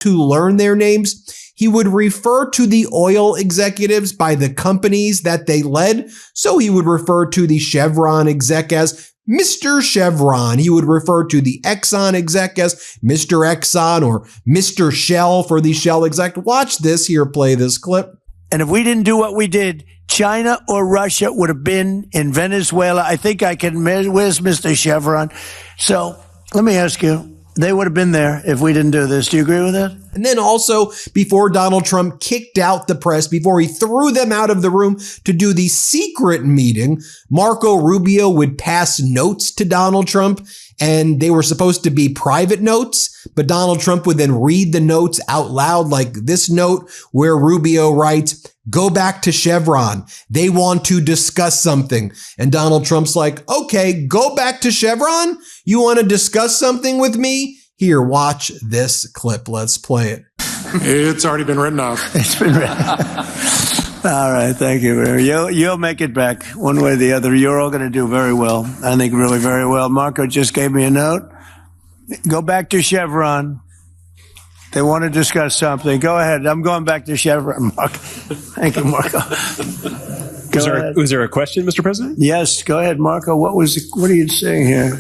to learn their names, he would refer to the oil executives by the companies that they led. So he would refer to the Chevron exec as Mr. Chevron. He would refer to the Exxon exec as Mr. Exxon or Mr. Shell for the Shell exec. Watch this here, play this clip. And if we didn't do what we did, China or Russia would have been in Venezuela. I think I can, where's Mr. Chevron? So let me ask you, they would have been there if we didn't do this. Do you agree with that? And then also, before Donald Trump kicked out the press, before he threw them out of the room to do the secret meeting, Marco Rubio would pass notes to Donald Trump, and they were supposed to be private notes, but Donald Trump would then read the notes out loud, like this note where Rubio writes, "Go back to Chevron. They want to discuss something." And Donald Trump's like, okay, go back to Chevron? You want to discuss something with me? Here, watch this clip. Let's play it. It's already been written off. It's been written. All right, thank you. You'll make it back one way or the other. You're all going to do very well. I think really very well. Marco just gave me a note. Go back to Chevron. They want to discuss something. Go ahead. I'm going back to Chevron, Marco. Thank you, Marco. Was there a question, Mr. President? Yes, go ahead, Marco. What are you saying here?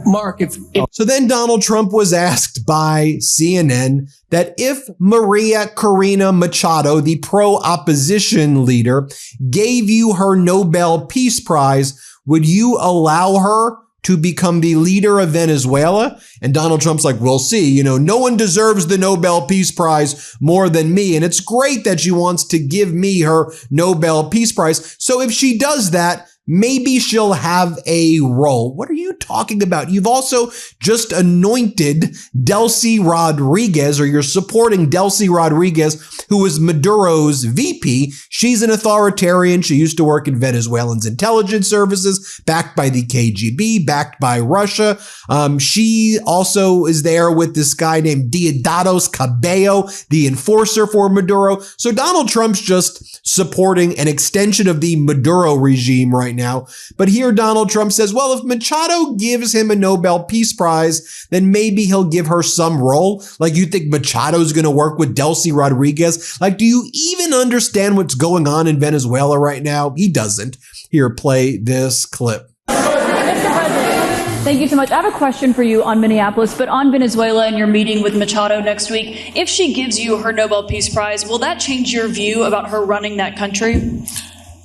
Mark, if So then Donald Trump was asked by CNN that if Maria Corina Machado, the pro-opposition leader, gave you her Nobel Peace Prize, would you allow her to become the leader of Venezuela? And Donald Trump's like, we'll see. No one deserves the Nobel Peace Prize more than me. And it's great that she wants to give me her Nobel Peace Prize. So if she does that, maybe she'll have a role. What are you talking about? You've also just anointed Delcy Rodriguez, or you're supporting Delcy Rodriguez, who is Maduro's VP. She's an authoritarian. She used to work in Venezuelan's intelligence services, backed by the KGB, backed by Russia. She also is there with this guy named Diosdado Cabello, the enforcer for Maduro. So Donald Trump's just supporting an extension of the Maduro regime right now. But here Donald Trump says, well, if Machado gives him a Nobel Peace Prize, then maybe he'll give her some role. Like, you think Machado's going to work with Delcy Rodriguez? Like, do you even understand what's going on in Venezuela right now? He doesn't. Here, play this clip. Thank you so much. I have a question for you on Minneapolis, but on Venezuela and your meeting with Machado next week. If she gives you her Nobel Peace Prize, will that change your view about her running that country?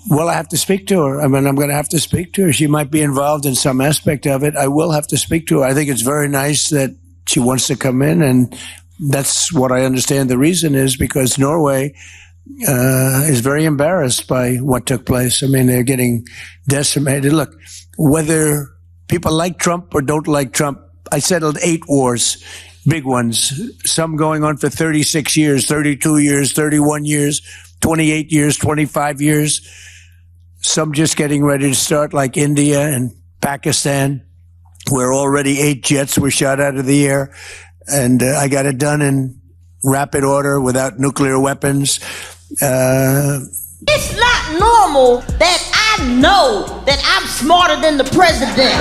Well, I have to speak to her. I'm going to have to speak to her. She might be involved in some aspect of it. I will have to speak to her. I think it's very nice that she wants to come in, and that's what I understand the reason is, because Norway is very embarrassed by what took place. I mean, they're getting decimated. Look, whether people like Trump or don't like Trump, I settled 8 wars, big ones, some going on for 36 years, 32 years, 31 years, 28 years, 25 years, some just getting ready to start, like India and Pakistan, where already 8 jets were shot out of the air. And I got it done in rapid order without nuclear weapons. It's not normal that I know that I'm smarter than the president.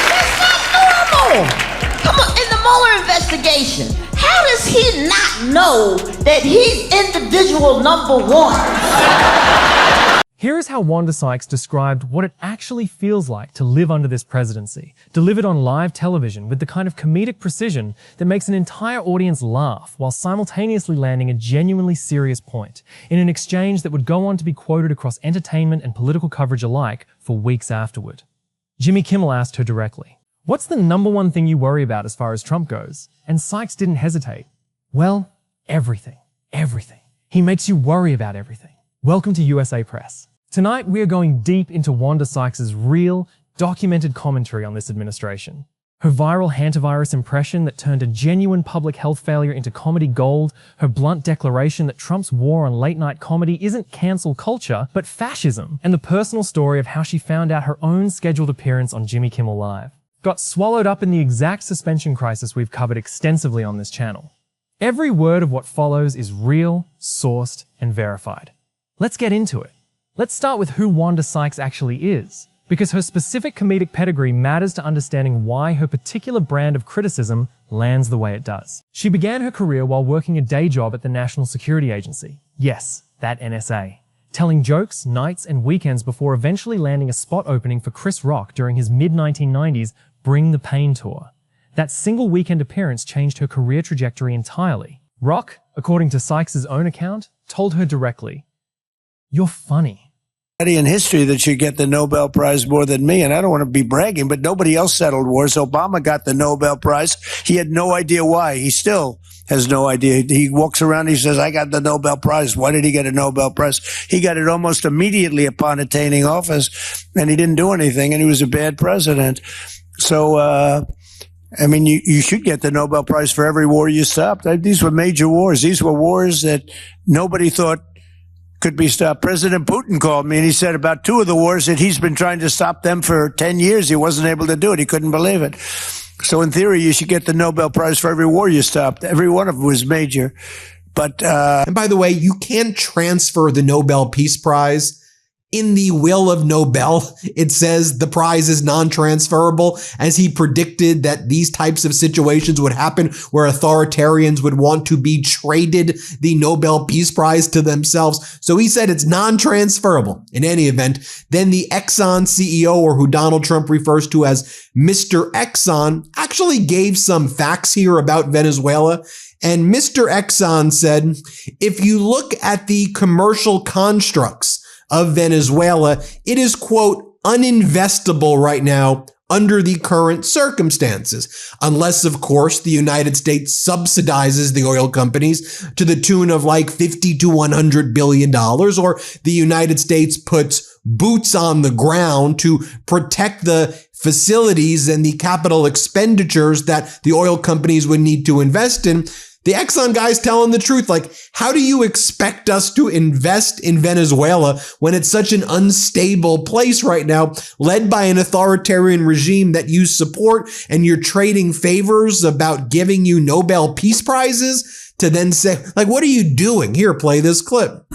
That's not normal. Come on, in the Mueller investigation, how does he not know that he's individual number one? Here is how Wanda Sykes described what it actually feels like to live under this presidency, delivered on live television with the kind of comedic precision that makes an entire audience laugh while simultaneously landing a genuinely serious point in an exchange that would go on to be quoted across entertainment and political coverage alike for weeks afterward. Jimmy Kimmel asked her directly, "What's the number one thing you worry about as far as Trump goes?" And Sykes didn't hesitate. Well, everything. Everything. He makes you worry about everything. Welcome to USA Press. Tonight, we are going deep into Wanda Sykes' real, documented commentary on this administration. Her viral hantavirus impression that turned a genuine public health failure into comedy gold, her blunt declaration that Trump's war on late-night comedy isn't cancel culture, but fascism, and the personal story of how she found out her own scheduled appearance on Jimmy Kimmel Live got swallowed up in the exact suspension crisis we've covered extensively on this channel. Every word of what follows is real, sourced, and verified. Let's get into it. Let's start with who Wanda Sykes actually is, because her specific comedic pedigree matters to understanding why her particular brand of criticism lands the way it does. She began her career while working a day job at the National Security Agency. Yes, that NSA. Telling jokes, nights, and weekends before eventually landing a spot opening for Chris Rock during his mid-1990s Bring the Pain tour. That single weekend appearance changed her career trajectory entirely. Rock, according to Sykes' own account, told her directly, "You're funny." In history that should get the Nobel Prize more than me, and I don't want to be bragging, but nobody else settled wars. Obama got the Nobel Prize. He had no idea why. He still has no idea. He walks around and he says, I got the Nobel Prize. Why did he get a Nobel Prize? He got it almost immediately upon attaining office, and he didn't do anything, and he was a bad president. So, I mean, you should get the Nobel Prize for every war you stopped. These were major wars. These were wars that nobody thought could be stopped. President Putin called me and he said about 2 of the wars that he's been trying to stop them for 10 years. He wasn't able to do it. He couldn't believe it. So in theory, you should get the Nobel Prize for every war you stopped. Every one of them was major. But, and by the way, you can't transfer the Nobel Peace Prize. In the will of Nobel, it says the prize is non-transferable, as he predicted that these types of situations would happen where authoritarians would want to be traded the Nobel Peace Prize to themselves. So he said it's non-transferable. In any event, then the Exxon CEO, or who Donald Trump refers to as Mr. Exxon, actually gave some facts here about Venezuela. And Mr. Exxon said, if you look at the commercial constructs of Venezuela, it is, quote, uninvestable right now under the current circumstances, unless, of course, the United States subsidizes the oil companies to the tune of like $50 to $100 billion, or the United States puts boots on the ground to protect the facilities and the capital expenditures that the oil companies would need to invest in. The Exxon guy's telling the truth. Like, how do you expect us to invest in Venezuela when it's such an unstable place right now, led by an authoritarian regime that you support, and you're trading favors about giving you Nobel Peace Prizes to then say, like, what are you doing? Here, play this clip.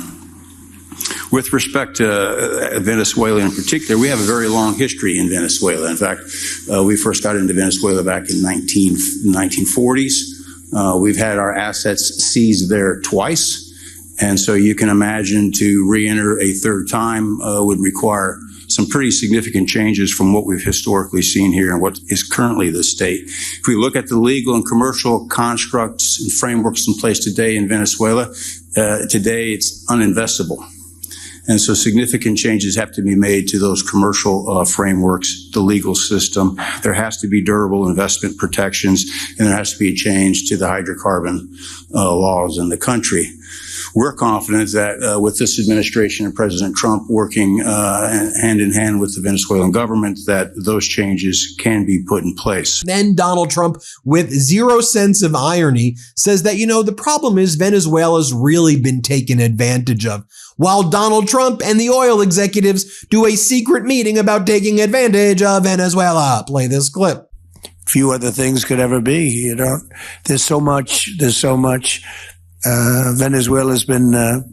With respect to Venezuela in particular, we have a very long history in Venezuela. In fact, we first got into Venezuela back in 1940s. We've had our assets seized there twice. And so you can imagine to re-enter a third time would require some pretty significant changes from what we've historically seen here and what is currently the state. If we look at the legal and commercial constructs and frameworks in place today in Venezuela, today it's uninvestable. And so significant changes have to be made to those commercial frameworks, the legal system. There has to be durable investment protections, and there has to be a change to the hydrocarbon laws in the country. We're confident that with this administration and President Trump working hand in hand with the Venezuelan government, that those changes can be put in place. Then Donald Trump, with zero sense of irony, says that, the problem is Venezuela's really been taken advantage of, while Donald Trump and the oil executives do a secret meeting about taking advantage of Venezuela. Play this clip. Few other things could ever be, There's so much. Venezuela's been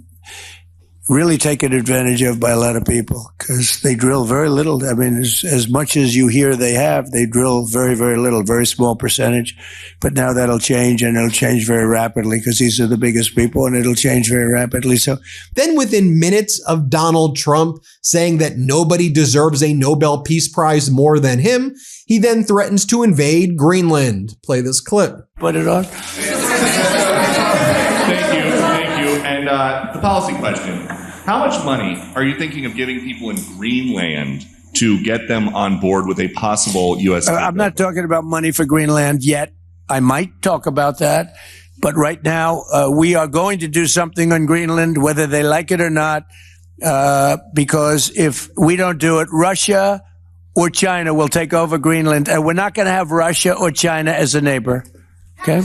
really taken advantage of by a lot of people because they drill very little. I mean, as much as you hear they drill very, very little, very small percentage. But now that'll change, and it'll change very rapidly because these are the biggest people, and it'll change very rapidly. So then within minutes of Donald Trump saying that nobody deserves a Nobel Peace Prize more than him, he then threatens to invade Greenland. Play this clip. Put it on. Thank you. And the policy question. How much money are you thinking of giving people in Greenland to get them on board with a possible U.S. I'm not talking about money for Greenland yet. I might talk about that. But right now, we are going to do something on Greenland, whether they like it or not, because if we don't do it, Russia or China will take over Greenland. And we're not going to have Russia or China as a neighbor. Okay?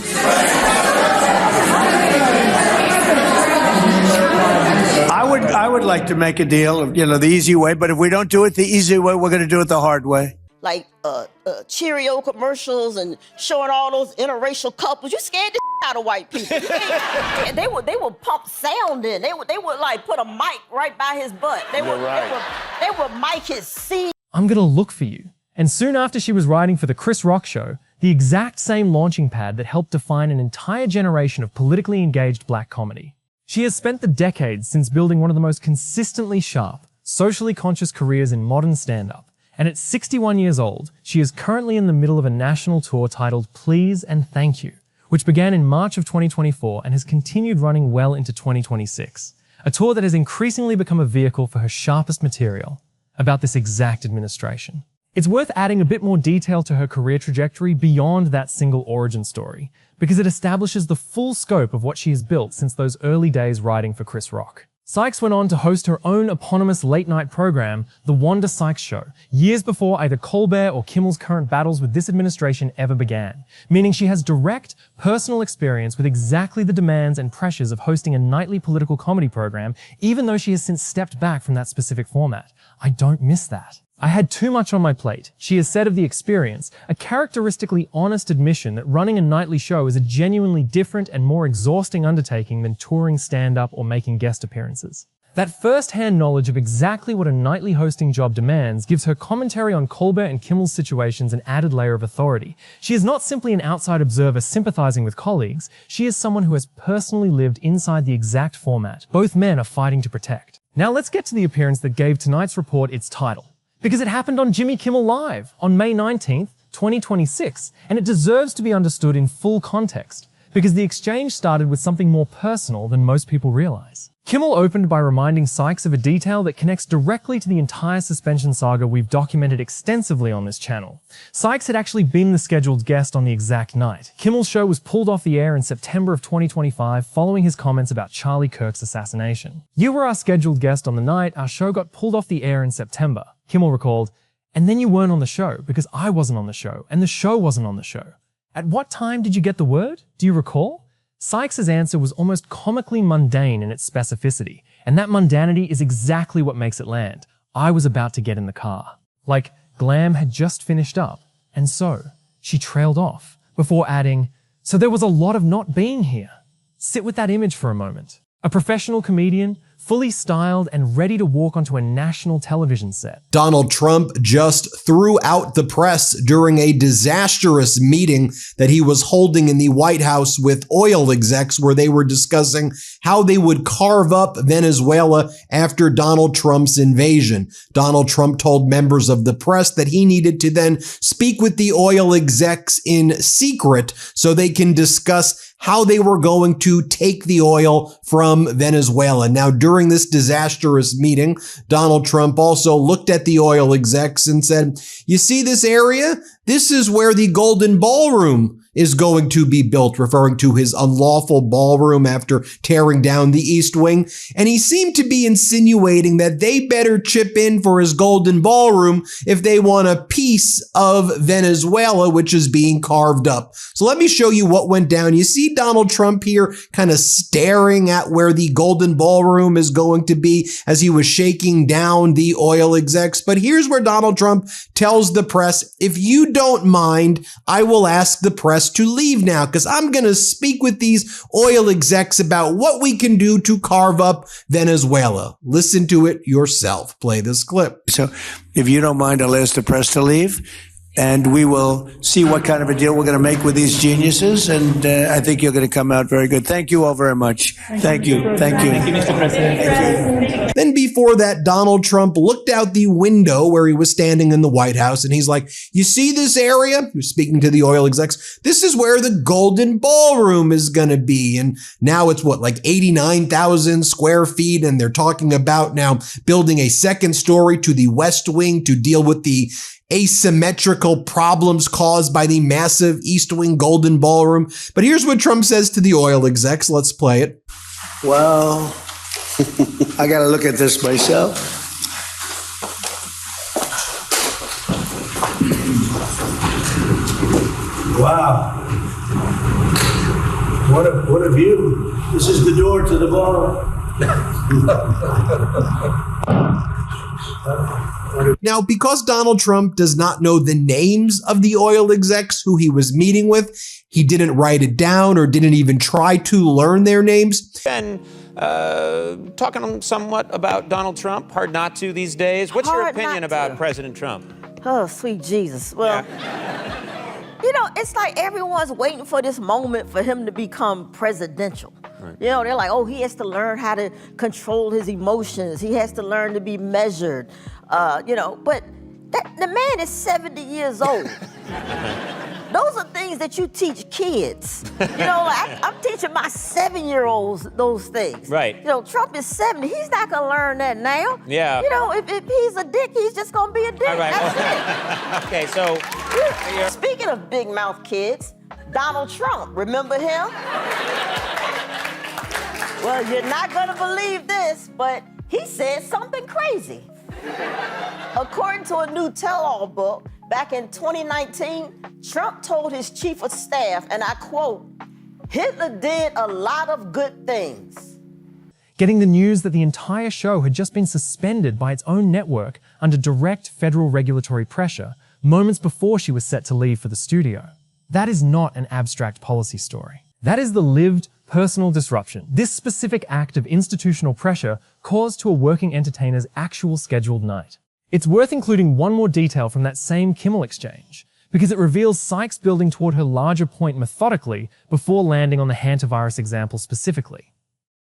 I would like to make a deal, the easy way, but if we don't do it the easy way, we're going to do it the hard way. Like Cheerio commercials and showing all those interracial couples. You scared the out of white people. They would pump sound in. They would like put a mic right by his butt. They would mic his seat. I'm gonna look for you. And soon after she was writing for The Chris Rock Show, the exact same launching pad that helped define an entire generation of politically engaged black comedy. She has spent the decades since building one of the most consistently sharp, socially conscious careers in modern stand-up. And at 61 years old, she is currently in the middle of a national tour titled Please and Thank You, which began in March of 2024 and has continued running well into 2026. A tour that has increasingly become a vehicle for her sharpest material about this exact administration. It's worth adding a bit more detail to her career trajectory beyond that single origin story, because it establishes the full scope of what she has built since those early days writing for Chris Rock. Sykes went on to host her own eponymous late-night program, The Wanda Sykes Show, years before either Colbert or Kimmel's current battles with this administration ever began, meaning she has direct, personal experience with exactly the demands and pressures of hosting a nightly political comedy program, even though she has since stepped back from that specific format. I don't miss that. I had too much on my plate, she has said of the experience, a characteristically honest admission that running a nightly show is a genuinely different and more exhausting undertaking than touring stand-up or making guest appearances. That first-hand knowledge of exactly what a nightly hosting job demands gives her commentary on Colbert and Kimmel's situations an added layer of authority. She is not simply an outside observer sympathizing with colleagues, she is someone who has personally lived inside the exact format both men are fighting to protect. Now let's get to the appearance that gave tonight's report its title. Because it happened on Jimmy Kimmel Live on May 19th, 2026, and it deserves to be understood in full context, because the exchange started with something more personal than most people realize. Kimmel opened by reminding Sykes of a detail that connects directly to the entire suspension saga we've documented extensively on this channel. Sykes had actually been the scheduled guest on the exact night. Kimmel's show was pulled off the air in September of 2025 following his comments about Charlie Kirk's assassination. You were our scheduled guest on the night our show got pulled off the air in September. Kimmel recalled, and then you weren't on the show because I wasn't on the show and the show wasn't on the show. At what time did you get the word? Do you recall? Sykes' answer was almost comically mundane in its specificity, and that mundanity is exactly what makes it land. I was about to get in the car. Like, Glam had just finished up, and so, she trailed off, before adding, so there was a lot of not being here. Sit with that image for a moment. A professional comedian, fully styled and ready to walk onto a national television set. Donald Trump just threw out the press during a disastrous meeting that he was holding in the White House with oil execs where they were discussing how they would carve up Venezuela after Donald Trump's invasion. Donald Trump told members of the press that he needed to then speak with the oil execs in secret so they can discuss how they were going to take the oil from Venezuela. Now, during this disastrous meeting, Donald Trump also looked at the oil execs and said, you see this area? This is where the Golden Ballroom is going to be built, referring to his unlawful ballroom after tearing down the East Wing. And he seemed to be insinuating that they better chip in for his Golden Ballroom if they want a piece of Venezuela, which is being carved up. So let me show you what went down. You see Donald Trump here kind of staring at where the Golden Ballroom is going to be as he was shaking down the oil execs. But here's where Donald Trump tells the press, if you don't mind, I will ask the press to leave now because I'm going to speak with these oil execs about what we can do to carve up Venezuela. Listen to it yourself. Play this clip. So if you don't mind, I'll ask the press to leave. And we will see what kind of a deal we're going to make with these geniuses. And I think you're going to come out very good. Thank you all very much. Thank you. Thank you. Thank you, Mr. President. Thank you. Then before that, Donald Trump looked out the window where he was standing in the White House and he's like, you see this area? He was speaking to the oil execs. This is where the Golden Ballroom is going to be. And now it's what, like 89,000 square feet. And they're talking about now building a second story to the West Wing to deal with the asymmetrical problems caused by the massive East Wing Golden Ballroom. But here's what Trump says to the oil execs. Let's play it. Well, I got to look at this myself. Wow. What a view. This is the door to the ballroom. Now, because Donald Trump does not know the names of the oil execs who he was meeting with, he didn't write it down or didn't even try to learn their names. And talking somewhat about Donald Trump, hard not to these days. What's your opinion about President Trump? Oh, sweet Jesus. Well, you know, it's like everyone's waiting for this moment for him to become presidential. Right. You know, they're like, oh, he has to learn how to control his emotions. He has to learn to be measured. You know, but the man is 70 years old. Those are things that you teach kids. You know, like I'm teaching my 7-year-olds those things. Right. You know, Trump is 70. He's not going to learn that now. Yeah. You know, if he's a dick, he's just going to be a dick. All right. That's it. Okay, so... Speaking of big mouth kids, Donald Trump, remember him? Well, you're not going to believe this, but he said something crazy. According to a new tell-all book, back in 2019, Trump told his chief of staff, and I quote, "Hitler did a lot of good things." Getting the news that the entire show had just been suspended by its own network under direct federal regulatory pressure moments before she was set to leave for the studio. That is not an abstract policy story. That is the lived, personal disruption this specific act of institutional pressure caused to a working entertainer's actual scheduled night. It's worth including one more detail from that same Kimmel exchange, because it reveals Sykes building toward her larger point methodically before landing on the hantavirus example specifically.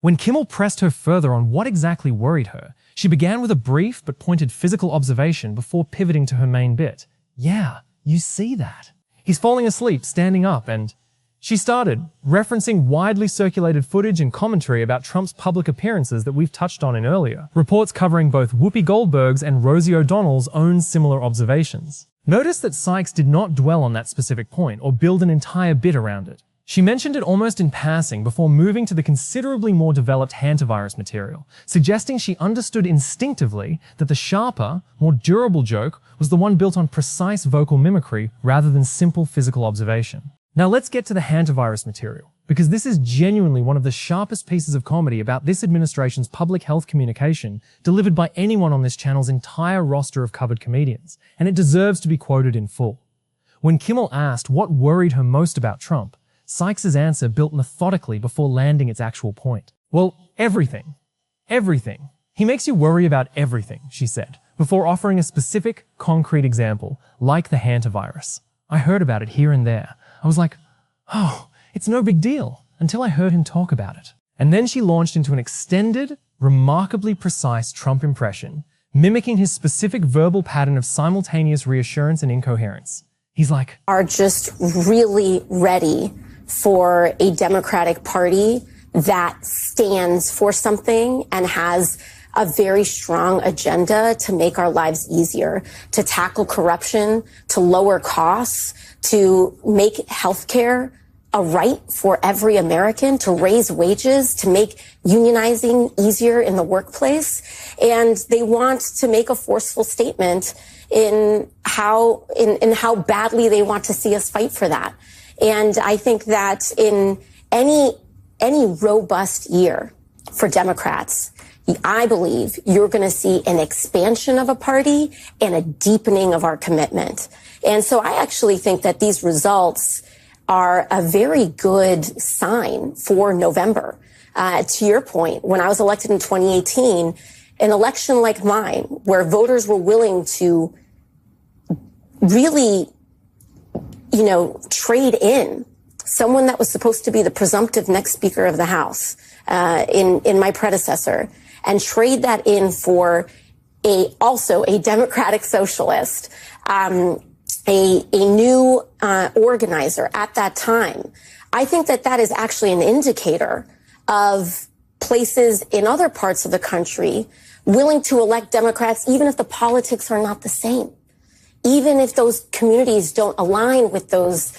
When Kimmel pressed her further on what exactly worried her, she began with a brief but pointed physical observation before pivoting to her main bit. Yeah, you see that. He's falling asleep, standing up, and... She started, referencing widely circulated footage and commentary about Trump's public appearances that we've touched on in earlier, reports covering both Whoopi Goldberg's and Rosie O'Donnell's own similar observations. Notice that Sykes did not dwell on that specific point or build an entire bit around it. She mentioned it almost in passing before moving to the considerably more developed hantavirus material, suggesting she understood instinctively that the sharper, more durable joke was the one built on precise vocal mimicry rather than simple physical observation. Now let's get to the hantavirus material, because this is genuinely one of the sharpest pieces of comedy about this administration's public health communication delivered by anyone on this channel's entire roster of covered comedians, and it deserves to be quoted in full. When Kimmel asked what worried her most about Trump, Sykes' answer built methodically before landing its actual point. Well, everything. Everything. He makes you worry about everything, she said, before offering a specific, concrete example, like the hantavirus. I heard about it here and there. I was like, oh, it's no big deal, until I heard him talk about it. And then she launched into an extended, remarkably precise Trump impression, mimicking his specific verbal pattern of simultaneous reassurance and incoherence. He's like, are just really ready for a Democratic Party that stands for something and has a very strong agenda to make our lives easier, to tackle corruption, to lower costs, to make healthcare a right for every American, to raise wages, to make unionizing easier in the workplace. And they want to make a forceful statement in how badly they want to see us fight for that. And I think that in any robust year for Democrats, I believe you're going to see an expansion of a party and a deepening of our commitment. And so I actually think that these results are a very good sign for November. To your point, when I was elected in 2018, an election like mine, where voters were willing to really, trade in someone that was supposed to be the presumptive next Speaker of the House, in my predecessor, and trade that in for also a Democratic socialist, a new organizer at that time. I think that is actually an indicator of places in other parts of the country willing to elect Democrats, even if the politics are not the same, even if those communities don't align with those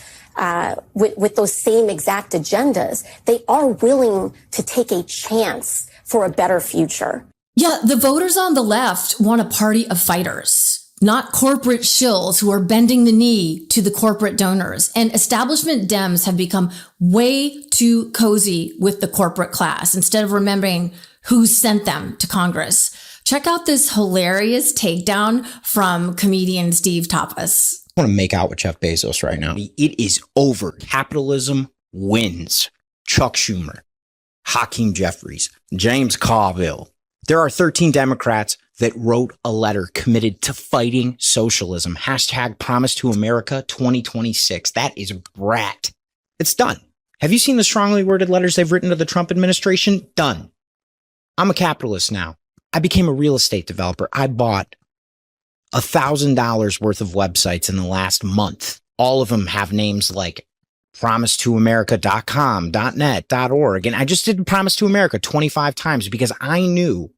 with those same exact agendas. They are willing to take a chance for a better future. Yeah, the voters on the left want a party of fighters, not corporate shills who are bending the knee to the corporate donors. And establishment Dems have become way too cozy with the corporate class instead of remembering who sent them to Congress. Check out this hilarious takedown from comedian Steve Tapas. I want to make out with Jeff Bezos right now. It is over. Capitalism wins. Chuck Schumer, Hakeem Jeffries, James Carville. There are 13 Democrats that wrote a letter committed to fighting socialism. Hashtag Promise to America 2026. That is brat. It's done. Have you seen the strongly worded letters they've written to the Trump administration? Done. I'm a capitalist now. I became a real estate developer. I bought $1,000 worth of websites in the last month. All of them have names like promisetoamerica.com, .net, .org. And I just did Promise to America 25 times because I knew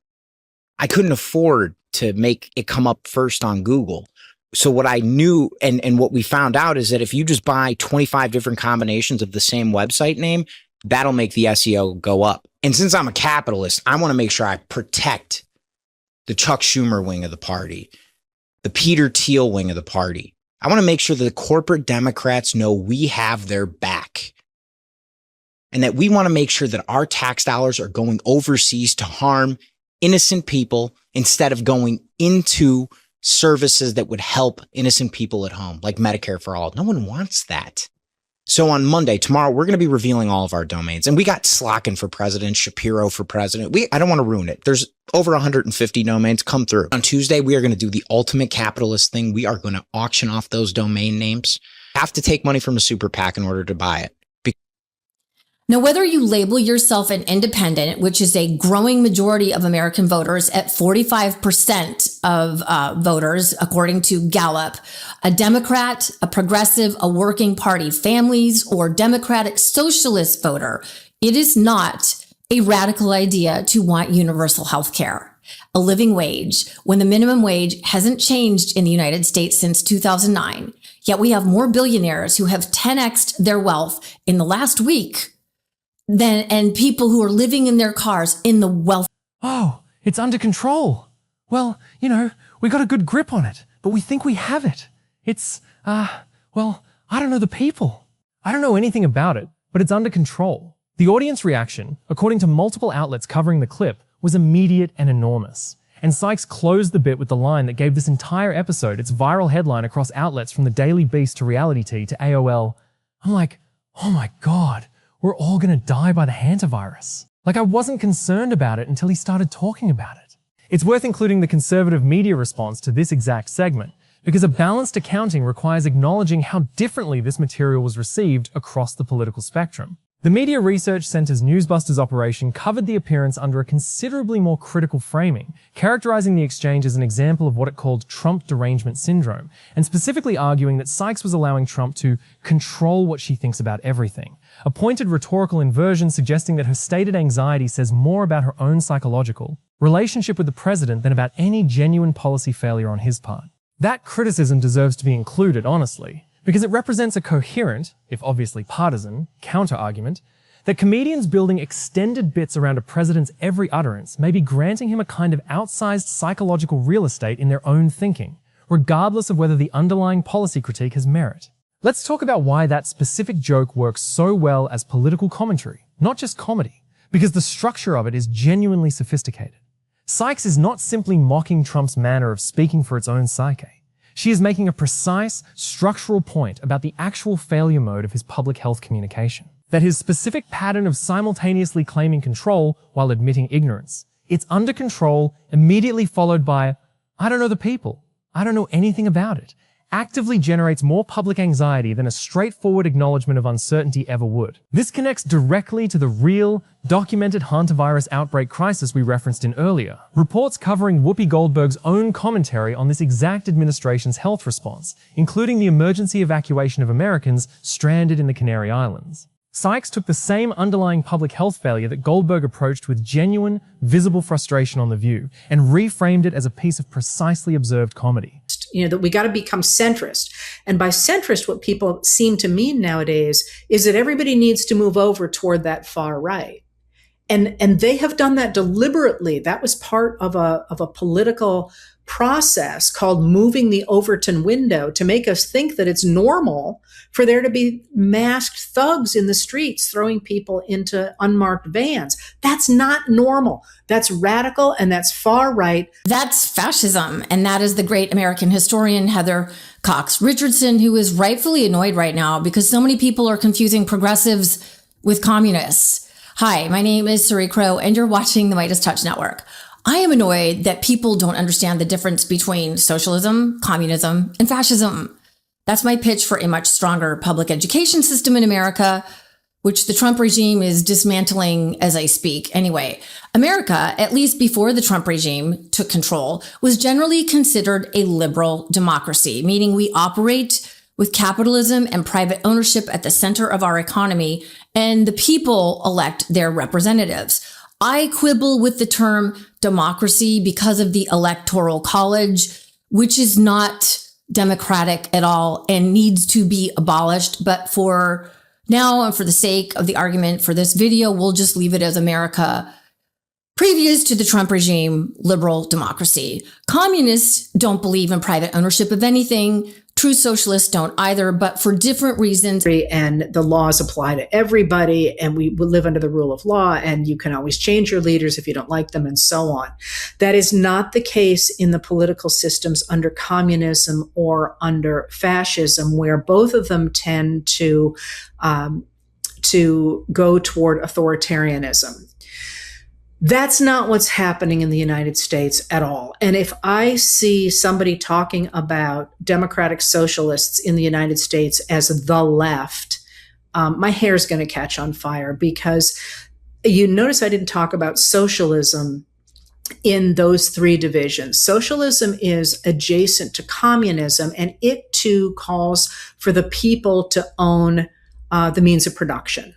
I couldn't afford to make it come up first on Google. So what I knew and what we found out is that if you just buy 25 different combinations of the same website name, that'll make the SEO go up. And since I'm a capitalist, I want to make sure I protect the Chuck Schumer wing of the party, the Peter Thiel wing of the party. I want to make sure that the corporate Democrats know we have their back and that we want to make sure that our tax dollars are going overseas to harm innocent people instead of going into services that would help innocent people at home, like Medicare for All. No one wants that. So on Monday, tomorrow, we're going to be revealing all of our domains. And we got Slockin for president, Shapiro for president. I don't want to ruin it. There's over 150 domains. Come through. On Tuesday, we are going to do the ultimate capitalist thing. We are going to auction off those domain names. Have to take money from a super PAC in order to buy it. Now, whether you label yourself an independent, which is a growing majority of American voters at 45% of voters, according to Gallup, a Democrat, a progressive, a working party, families, or Democratic socialist voter, it is not a radical idea to want universal health care, a living wage, when the minimum wage hasn't changed in the United States since 2009. Yet we have more billionaires who have 10x'd their wealth in the last week and people who are living in their cars in the wealth. Oh, it's under control. Well, we got a good grip on it, but we think we have it. It's, well, I don't know the people. I don't know anything about it, but it's under control. The audience reaction, according to multiple outlets covering the clip, was immediate and enormous. And Sykes closed the bit with the line that gave this entire episode its viral headline across outlets from the Daily Beast to Reality Tea to AOL. I'm like, oh my God. We're all going to die by the hantavirus. Like, I wasn't concerned about it until he started talking about it. It's worth including the conservative media response to this exact segment, because a balanced accounting requires acknowledging how differently this material was received across the political spectrum. The Media Research Center's Newsbusters operation covered the appearance under a considerably more critical framing, characterizing the exchange as an example of what it called Trump derangement syndrome, and specifically arguing that Sykes was allowing Trump to control what she thinks about everything. A pointed rhetorical inversion suggesting that her stated anxiety says more about her own psychological relationship with the president than about any genuine policy failure on his part. That criticism deserves to be included, honestly, because it represents a coherent, if obviously partisan, counter-argument that comedians building extended bits around a president's every utterance may be granting him a kind of outsized psychological real estate in their own thinking, regardless of whether the underlying policy critique has merit. Let's talk about why that specific joke works so well as political commentary, not just comedy, because the structure of it is genuinely sophisticated. Sykes is not simply mocking Trump's manner of speaking for its own psyche. She is making a precise, structural point about the actual failure mode of his public health communication. That his specific pattern of simultaneously claiming control while admitting ignorance. It's under control, immediately followed by, I don't know the people. I don't know anything about it. Actively generates more public anxiety than a straightforward acknowledgement of uncertainty ever would. This connects directly to the real, documented hantavirus outbreak crisis we referenced in earlier. Reports covering Whoopi Goldberg's own commentary on this exact administration's health response, including the emergency evacuation of Americans stranded in the Canary Islands. Sykes took the same underlying public health failure that Goldberg approached with genuine, visible frustration on The View, and reframed it as a piece of precisely observed comedy. That we got to become centrist. And by centrist, what people seem to mean nowadays is that everybody needs to move over toward that far right. And they have done that deliberately. That was part of a political process called moving the Overton window to make us think that it's normal for there to be masked thugs in the streets throwing people into unmarked vans. That's not normal. That's radical and that's far right. That's fascism. And that is the great American historian Heather Cox Richardson, who is rightfully annoyed right now because so many people are confusing progressives with communists. Hi, my name is Suri Crow, and you're watching the Midas Touch Network. I am annoyed that people don't understand the difference between socialism, communism, and fascism. That's my pitch for a much stronger public education system in America, which the Trump regime is dismantling as I speak. Anyway, America, at least before the Trump regime took control, was generally considered a liberal democracy, meaning we operate with capitalism and private ownership at the center of our economy, and the people elect their representatives. I quibble with the term democracy because of the Electoral College, which is not democratic at all and needs to be abolished. But for now, and for the sake of the argument for this video, we'll just leave it as America previous to the Trump regime, liberal democracy. Communists don't believe in private ownership of anything. True socialists don't either, but for different reasons. And the laws apply to everybody, and we live under the rule of law, and you can always change your leaders if you don't like them, and so on. That is not the case in the political systems under communism or under fascism, where both of them tend to go toward authoritarianism. That's not what's happening in the United States at all. And if I see somebody talking about democratic socialists in the United States as the left, my hair's going to catch on fire, because you notice I didn't talk about socialism in those three divisions. Socialism is adjacent to communism, and it too calls for the people to own the means of production.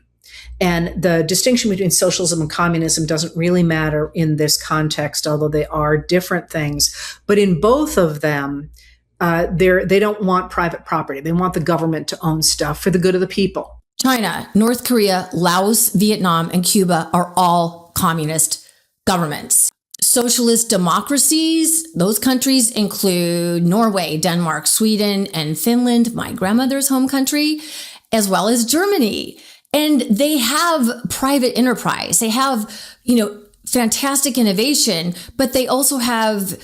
And the distinction between socialism and communism doesn't really matter in this context, although they are different things. But in both of them, they don't want private property. They want the government to own stuff for the good of the people. China, North Korea, Laos, Vietnam, and Cuba are all communist governments. Socialist democracies, those countries include Norway, Denmark, Sweden, and Finland, my grandmother's home country, as well as Germany. And they have private enterprise. They have, fantastic innovation, but they also have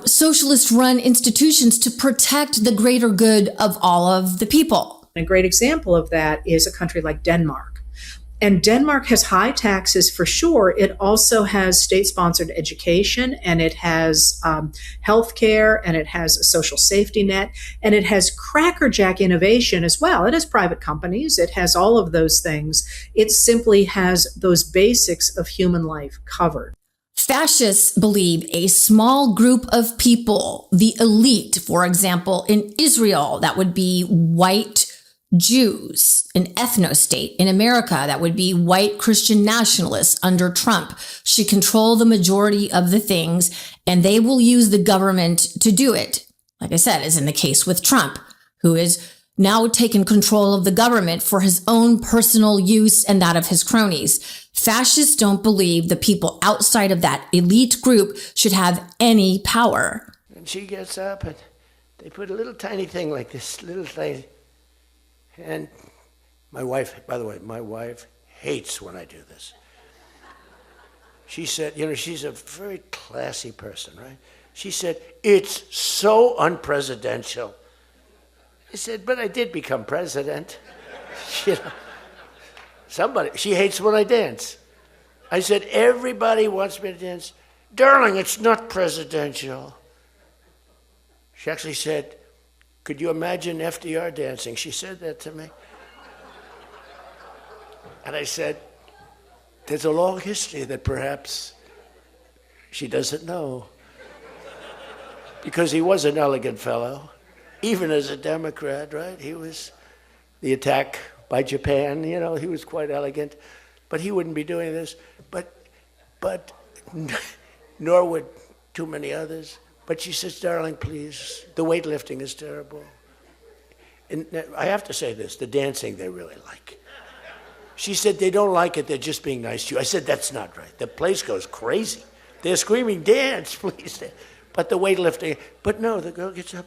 socialist run institutions to protect the greater good of all of the people. A great example of that is a country like Denmark. And Denmark has high taxes for sure. It also has state-sponsored education, and it has healthcare, and it has a social safety net, and it has crackerjack innovation as well. It has private companies. It has all of those things. It simply has those basics of human life covered. Fascists believe a small group of people, the elite, for example, in Israel, that would be white Jews, an ethno-state. In America, that would be white Christian nationalists under Trump, should control the majority of the things, and they will use the government to do it. Like I said, as in the case with Trump, who is now taken control of the government for his own personal use and that of his cronies. Fascists don't believe the people outside of that elite group should have any power. And she gets up, and they put a little tiny thing like this, little thing. And my wife, by the way, my wife hates when I do this. She said, she's a very classy person, right? She said, it's so unpresidential. I said, but I did become president. She hates when I dance. I said, everybody wants me to dance. Darling, it's not presidential. She actually said, could you imagine FDR dancing? She said that to me. And I said, there's a long history that perhaps she doesn't know. Because he was an elegant fellow, even as a Democrat, right? He was the attack by Japan, he was quite elegant. But he wouldn't be doing this. But nor would too many others. But she says, darling, please, the weightlifting is terrible. And I have to say this, the dancing they really like. She said, they don't like it, they're just being nice to you. I said, that's not right. The place goes crazy. They're screaming, dance, please. But the weightlifting, but no, the girl gets up.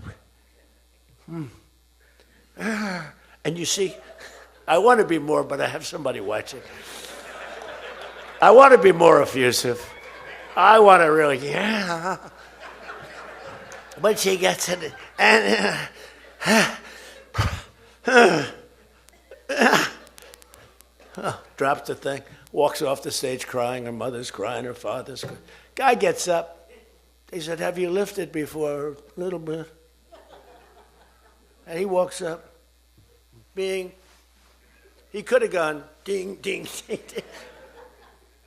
And you see, I want to be more, but I have somebody watching. I want to be more effusive. I want to really, yeah. But she gets it, and drops the thing, walks off the stage crying. Her mother's crying, her father's crying. Guy gets up. He said, have you lifted before? A little bit. And he walks up. Bing. He could have gone ding, ding, ding, ding.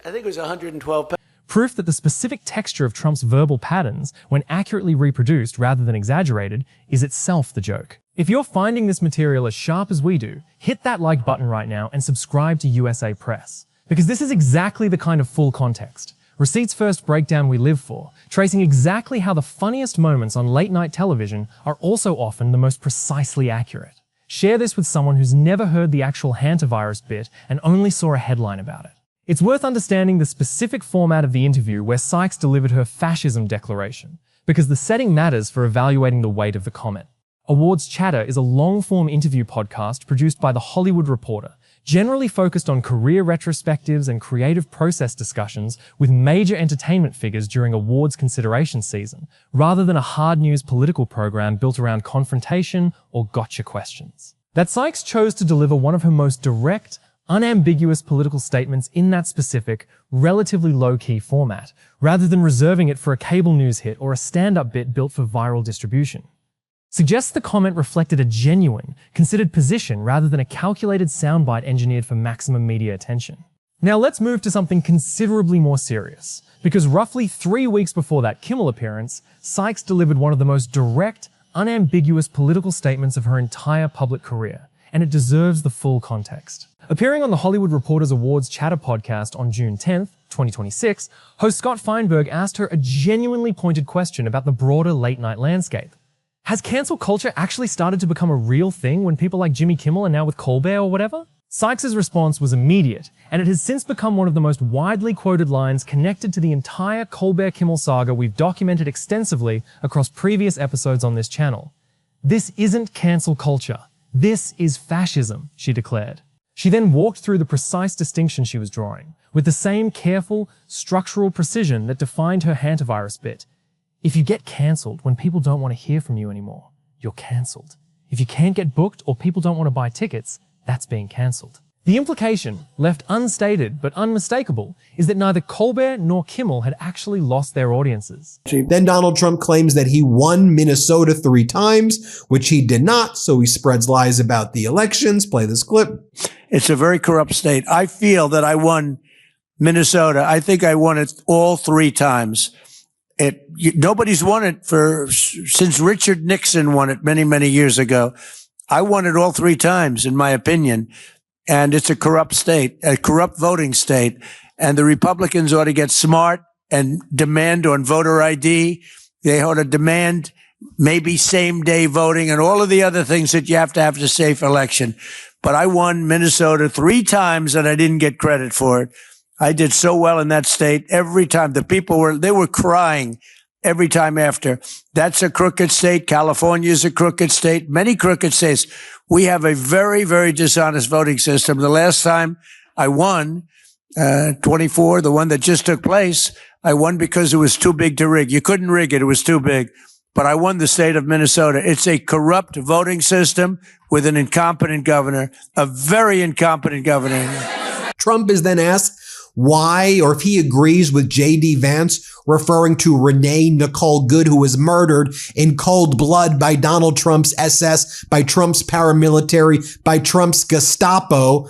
I think it was 112 pounds. Proof that the specific texture of Trump's verbal patterns, when accurately reproduced rather than exaggerated, is itself the joke. If you're finding this material as sharp as we do, hit that like button right now and subscribe to USA Press. Because this is exactly the kind of full context, receipts first breakdown we live for, tracing exactly how the funniest moments on late-night television are also often the most precisely accurate. Share this with someone who's never heard the actual hantavirus bit and only saw a headline about it. It's worth understanding the specific format of the interview where Sykes delivered her fascism declaration, because the setting matters for evaluating the weight of the comment. Awards Chatter is a long-form interview podcast produced by The Hollywood Reporter, generally focused on career retrospectives and creative process discussions with major entertainment figures during awards consideration season, rather than a hard news political program built around confrontation or gotcha questions. That Sykes chose to deliver one of her most direct, unambiguous political statements in that specific, relatively low-key format, rather than reserving it for a cable news hit or a stand-up bit built for viral distribution, suggests the comment reflected a genuine, considered position rather than a calculated soundbite engineered for maximum media attention. Now let's move to something considerably more serious, because roughly 3 weeks before that Kimmel appearance, Sykes delivered one of the most direct, unambiguous political statements of her entire public career, and it deserves the full context. Appearing on the Hollywood Reporter's Awards Chatter podcast on June 10th, 2026, host Scott Feinberg asked her a genuinely pointed question about the broader late-night landscape. Has cancel culture actually started to become a real thing when people like Jimmy Kimmel are now with Colbert or whatever? Sykes' response was immediate, and it has since become one of the most widely quoted lines connected to the entire Colbert-Kimmel saga we've documented extensively across previous episodes on this channel. This isn't cancel culture. This is fascism, she declared. She then walked through the precise distinction she was drawing, with the same careful, structural precision that defined her hantavirus bit. If you get cancelled when people don't want to hear from you anymore, you're cancelled. If you can't get booked or people don't want to buy tickets, that's being cancelled. The implication, left unstated but unmistakable, is that neither Colbert nor Kimmel had actually lost their audiences. Then Donald Trump claims that he won Minnesota 3 times, which he did not, so he spreads lies about the elections. Play this clip. It's a very corrupt state. I feel that I won Minnesota. I think I won it all 3 times. Nobody's won it since Richard Nixon won it many, many years ago. I won it all 3 times, in my opinion. And it's a corrupt state, a corrupt voting state. And the Republicans ought to get smart and demand on voter ID. They ought to demand maybe same-day voting and all of the other things that you have to have a safe election. But I won Minnesota 3 times and I didn't get credit for it. I did so well in that state every time. The people were crying every time after. That's a crooked state. California is a crooked state. Many crooked states. We have a very, very dishonest voting system. The last time I won, 24, the one that just took place, I won because it was too big to rig. You couldn't rig it. It was too big. But I won the state of Minnesota. It's a corrupt voting system with an incompetent governor, a very incompetent governor. Trump is then asked why, or if he agrees with J.D. Vance referring to Renee Nicole Good, who was murdered in cold blood by Donald Trump's SS, by Trump's paramilitary, by Trump's Gestapo.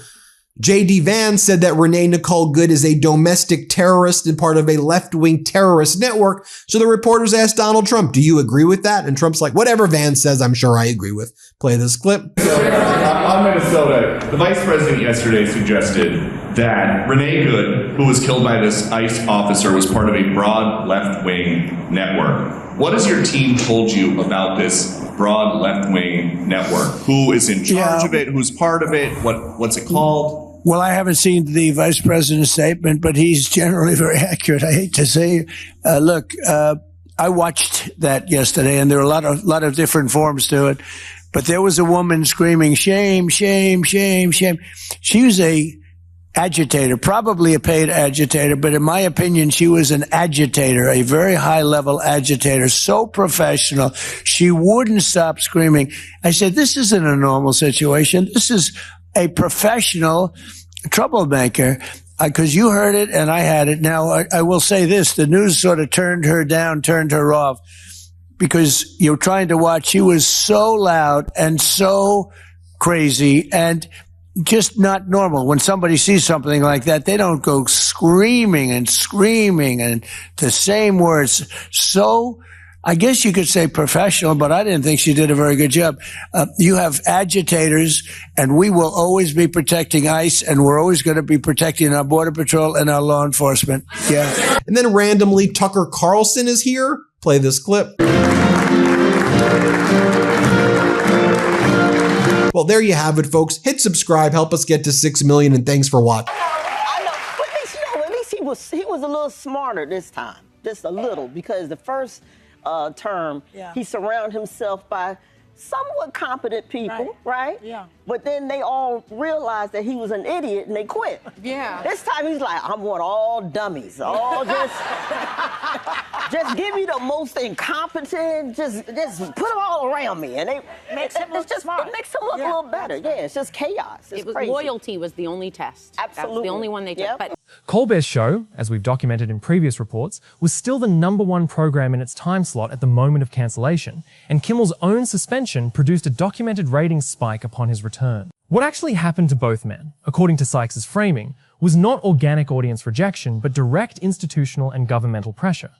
J.D. Vance said that Renee Nicole Good is a domestic terrorist and part of a left-wing terrorist network. So the reporters asked Donald Trump, do you agree with that? And Trump's like, whatever Vance says, I'm sure I agree with. Play this clip. On Minnesota, the vice president yesterday suggested that Renee Good, who was killed by this ICE officer, was part of a broad left-wing network. What has your team told you about this broad left-wing network? Who is in charge of it? Who's part of it? What's it called? Well, I haven't seen the vice president's statement, but he's generally very accurate. I hate to say, I I watched that yesterday, and there were a lot of different forms to it. But there was a woman screaming, shame, shame, shame, shame. She was a agitator, probably a paid agitator, but in my opinion, she was an agitator, a very high-level agitator, so professional. She wouldn't stop screaming. I said, this isn't a normal situation. This is a professional troublemaker. Because you heard it and I had it. Now, I will say this. The news sort of turned her down, turned her off, because you're trying to watch. She was so loud and so crazy and just not normal. When somebody sees something like that, they don't go screaming and the same words. So I guess you could say professional, but I didn't think she did a very good job. You have agitators, and we will always be protecting ICE, and we're always going to be protecting our Border Patrol and our law enforcement. Yeah. And then randomly, Tucker Carlson is here. Play this clip. Well, there you have it, folks. Hit subscribe. Help us get to 6 million, and thanks for watching. I know, but at least he was a little smarter this time. Just a little, because the first term, he surrounded himself by somewhat competent people, right? Yeah. But then they all realized that he was an idiot and they quit. Yeah. This time he's like, I want all dummies, all just give me the most incompetent, just put them all around me, and it makes him look a little better. Yeah, it's just chaos. It's crazy. Loyalty was the only test. Absolutely. That was the only one they took. But Colbert's show, as we've documented in previous reports, was still the #1 program in its time slot at the moment of cancellation, and Kimmel's own suspension produced a documented ratings spike upon his return. What actually happened to both men, according to Sykes' framing, was not organic audience rejection, but direct institutional and governmental pressure.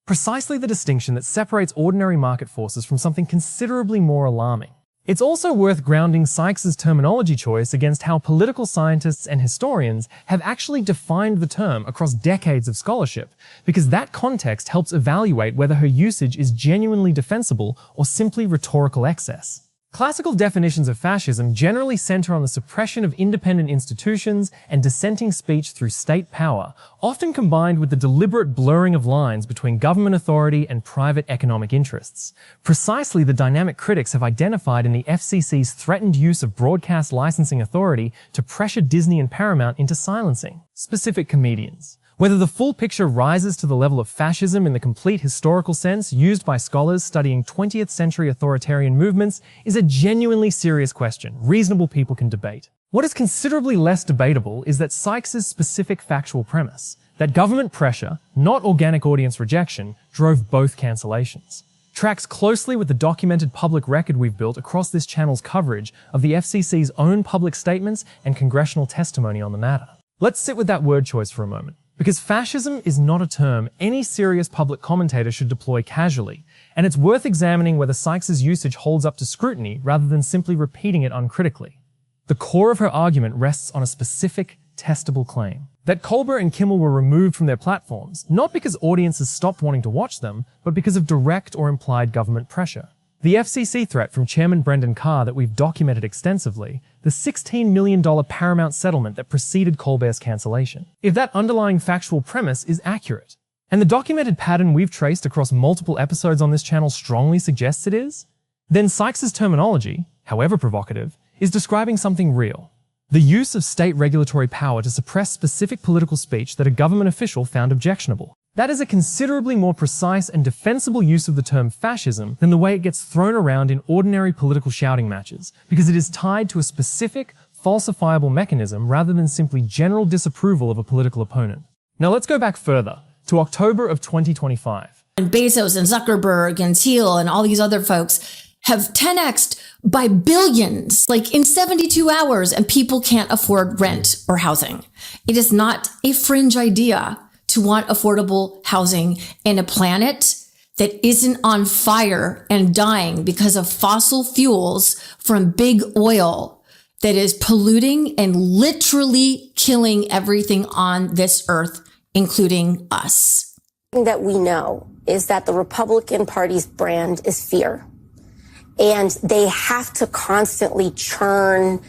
Precisely the distinction that separates ordinary market forces from something considerably more alarming. It's also worth grounding Sykes' terminology choice against how political scientists and historians have actually defined the term across decades of scholarship, because that context helps evaluate whether her usage is genuinely defensible or simply rhetorical excess. Classical definitions of fascism generally center on the suppression of independent institutions and dissenting speech through state power, often combined with the deliberate blurring of lines between government authority and private economic interests. Precisely the dynamic critics have identified in the FCC's threatened use of broadcast licensing authority to pressure Disney and Paramount into silencing specific comedians. Whether the full picture rises to the level of fascism in the complete historical sense used by scholars studying 20th century authoritarian movements is a genuinely serious question reasonable people can debate. What is considerably less debatable is that Sykes' specific factual premise, that government pressure, not organic audience rejection, drove both cancellations, tracks closely with the documented public record we've built across this channel's coverage of the FCC's own public statements and congressional testimony on the matter. Let's sit with that word choice for a moment. Because fascism is not a term any serious public commentator should deploy casually, and it's worth examining whether Sykes' usage holds up to scrutiny rather than simply repeating it uncritically. The core of her argument rests on a specific, testable claim. That Colbert and Kimmel were removed from their platforms, not because audiences stopped wanting to watch them, but because of direct or implied government pressure. The FCC threat from Chairman Brendan Carr that we've documented extensively, the $16 million Paramount settlement that preceded Colbert's cancellation. If that underlying factual premise is accurate, and the documented pattern we've traced across multiple episodes on this channel strongly suggests it is, then Sykes' terminology, however provocative, is describing something real. The use of state regulatory power to suppress specific political speech that a government official found objectionable. That is a considerably more precise and defensible use of the term fascism than the way it gets thrown around in ordinary political shouting matches, because it is tied to a specific, falsifiable mechanism rather than simply general disapproval of a political opponent. Now let's go back further, to October of 2025. And Bezos and Zuckerberg and Thiel and all these other folks have 10x'd by billions, like in 72 hours, and people can't afford rent or housing. It is not a fringe idea to want affordable housing in a planet that isn't on fire and dying because of fossil fuels from big oil that is polluting and literally killing everything on this earth, including us. That we know is that the Republican Party's brand is fear. And they have to constantly churn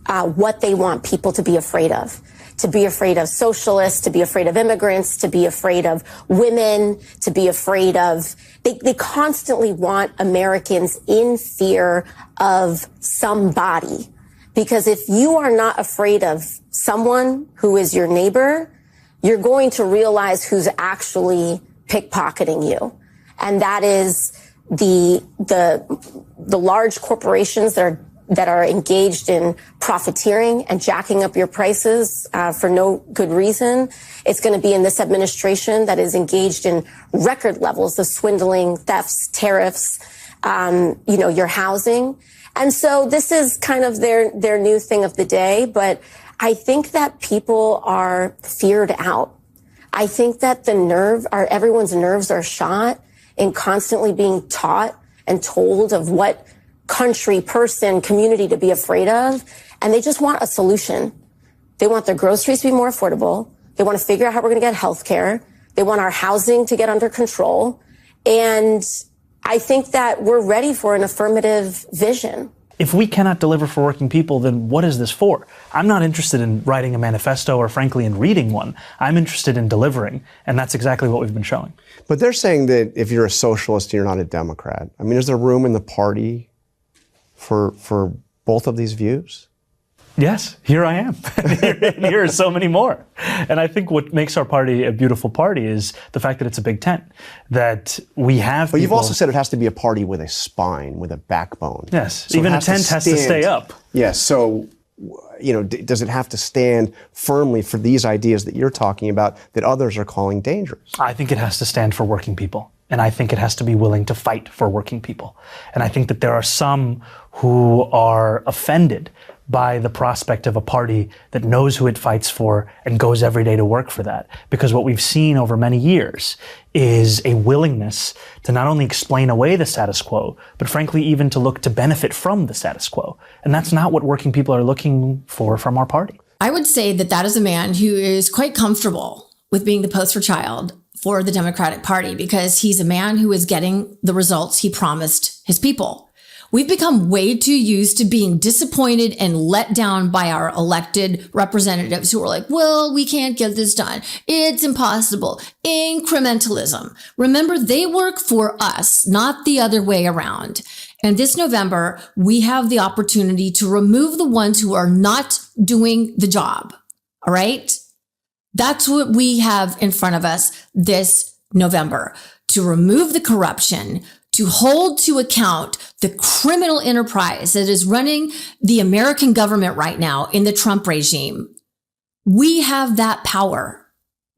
what they want people to be afraid of. to be afraid of socialists, to be afraid of immigrants, to be afraid of women, to be afraid of, they constantly want Americans in fear of somebody. Because if you are not afraid of someone who is your neighbor, you're going to realize who's actually pickpocketing you. And that is the large corporations that are engaged in profiteering and jacking up your prices for no good reason. It's going to be in this administration that is engaged in record levels of swindling, thefts, tariffs, your housing. And so this is kind of their new thing of the day. But I think that people are feared out. I think that everyone's nerves are shot in constantly being taught and told of what country, person, community to be afraid of. And they just want a solution. They want their groceries to be more affordable. They want to figure out how we're going to get health care. They want our housing to get under control. And I think that we're ready for an affirmative vision. If we cannot deliver for working people, then what is this for? I'm not interested in writing a manifesto or, frankly, in reading one. I'm interested in delivering, and that's exactly what we've been showing. But they're saying that if you're a socialist, you're not a Democrat. I mean, is there room in the party for both of these views? Yes, here I am. Here are so many more. And I think what makes our party a beautiful party is the fact that it's a big tent, that we have. But you've also said it has to be a party with a spine, with a backbone. Yes, so even a tent has to stay up. Yes, so, does it have to stand firmly for these ideas that you're talking about that others are calling dangerous? I think it has to stand for working people. And I think it has to be willing to fight for working people. And I think that there are some who are offended by the prospect of a party that knows who it fights for and goes every day to work for that. Because what we've seen over many years is a willingness to not only explain away the status quo, but frankly, even to look to benefit from the status quo. And that's not what working people are looking for from our party. I would say that is a man who is quite comfortable with being the poster child for the Democratic Party, because he's a man who is getting the results he promised his people. We've become way too used to being disappointed and let down by our elected representatives who are like, well, we can't get this done. It's impossible. Incrementalism. Remember, they work for us, not the other way around. And this November, we have the opportunity to remove the ones who are not doing the job. All right? That's what we have in front of us this November, to remove the corruption, to hold to account the criminal enterprise that is running the American government right now in the Trump regime. We have that power.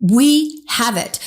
We have it.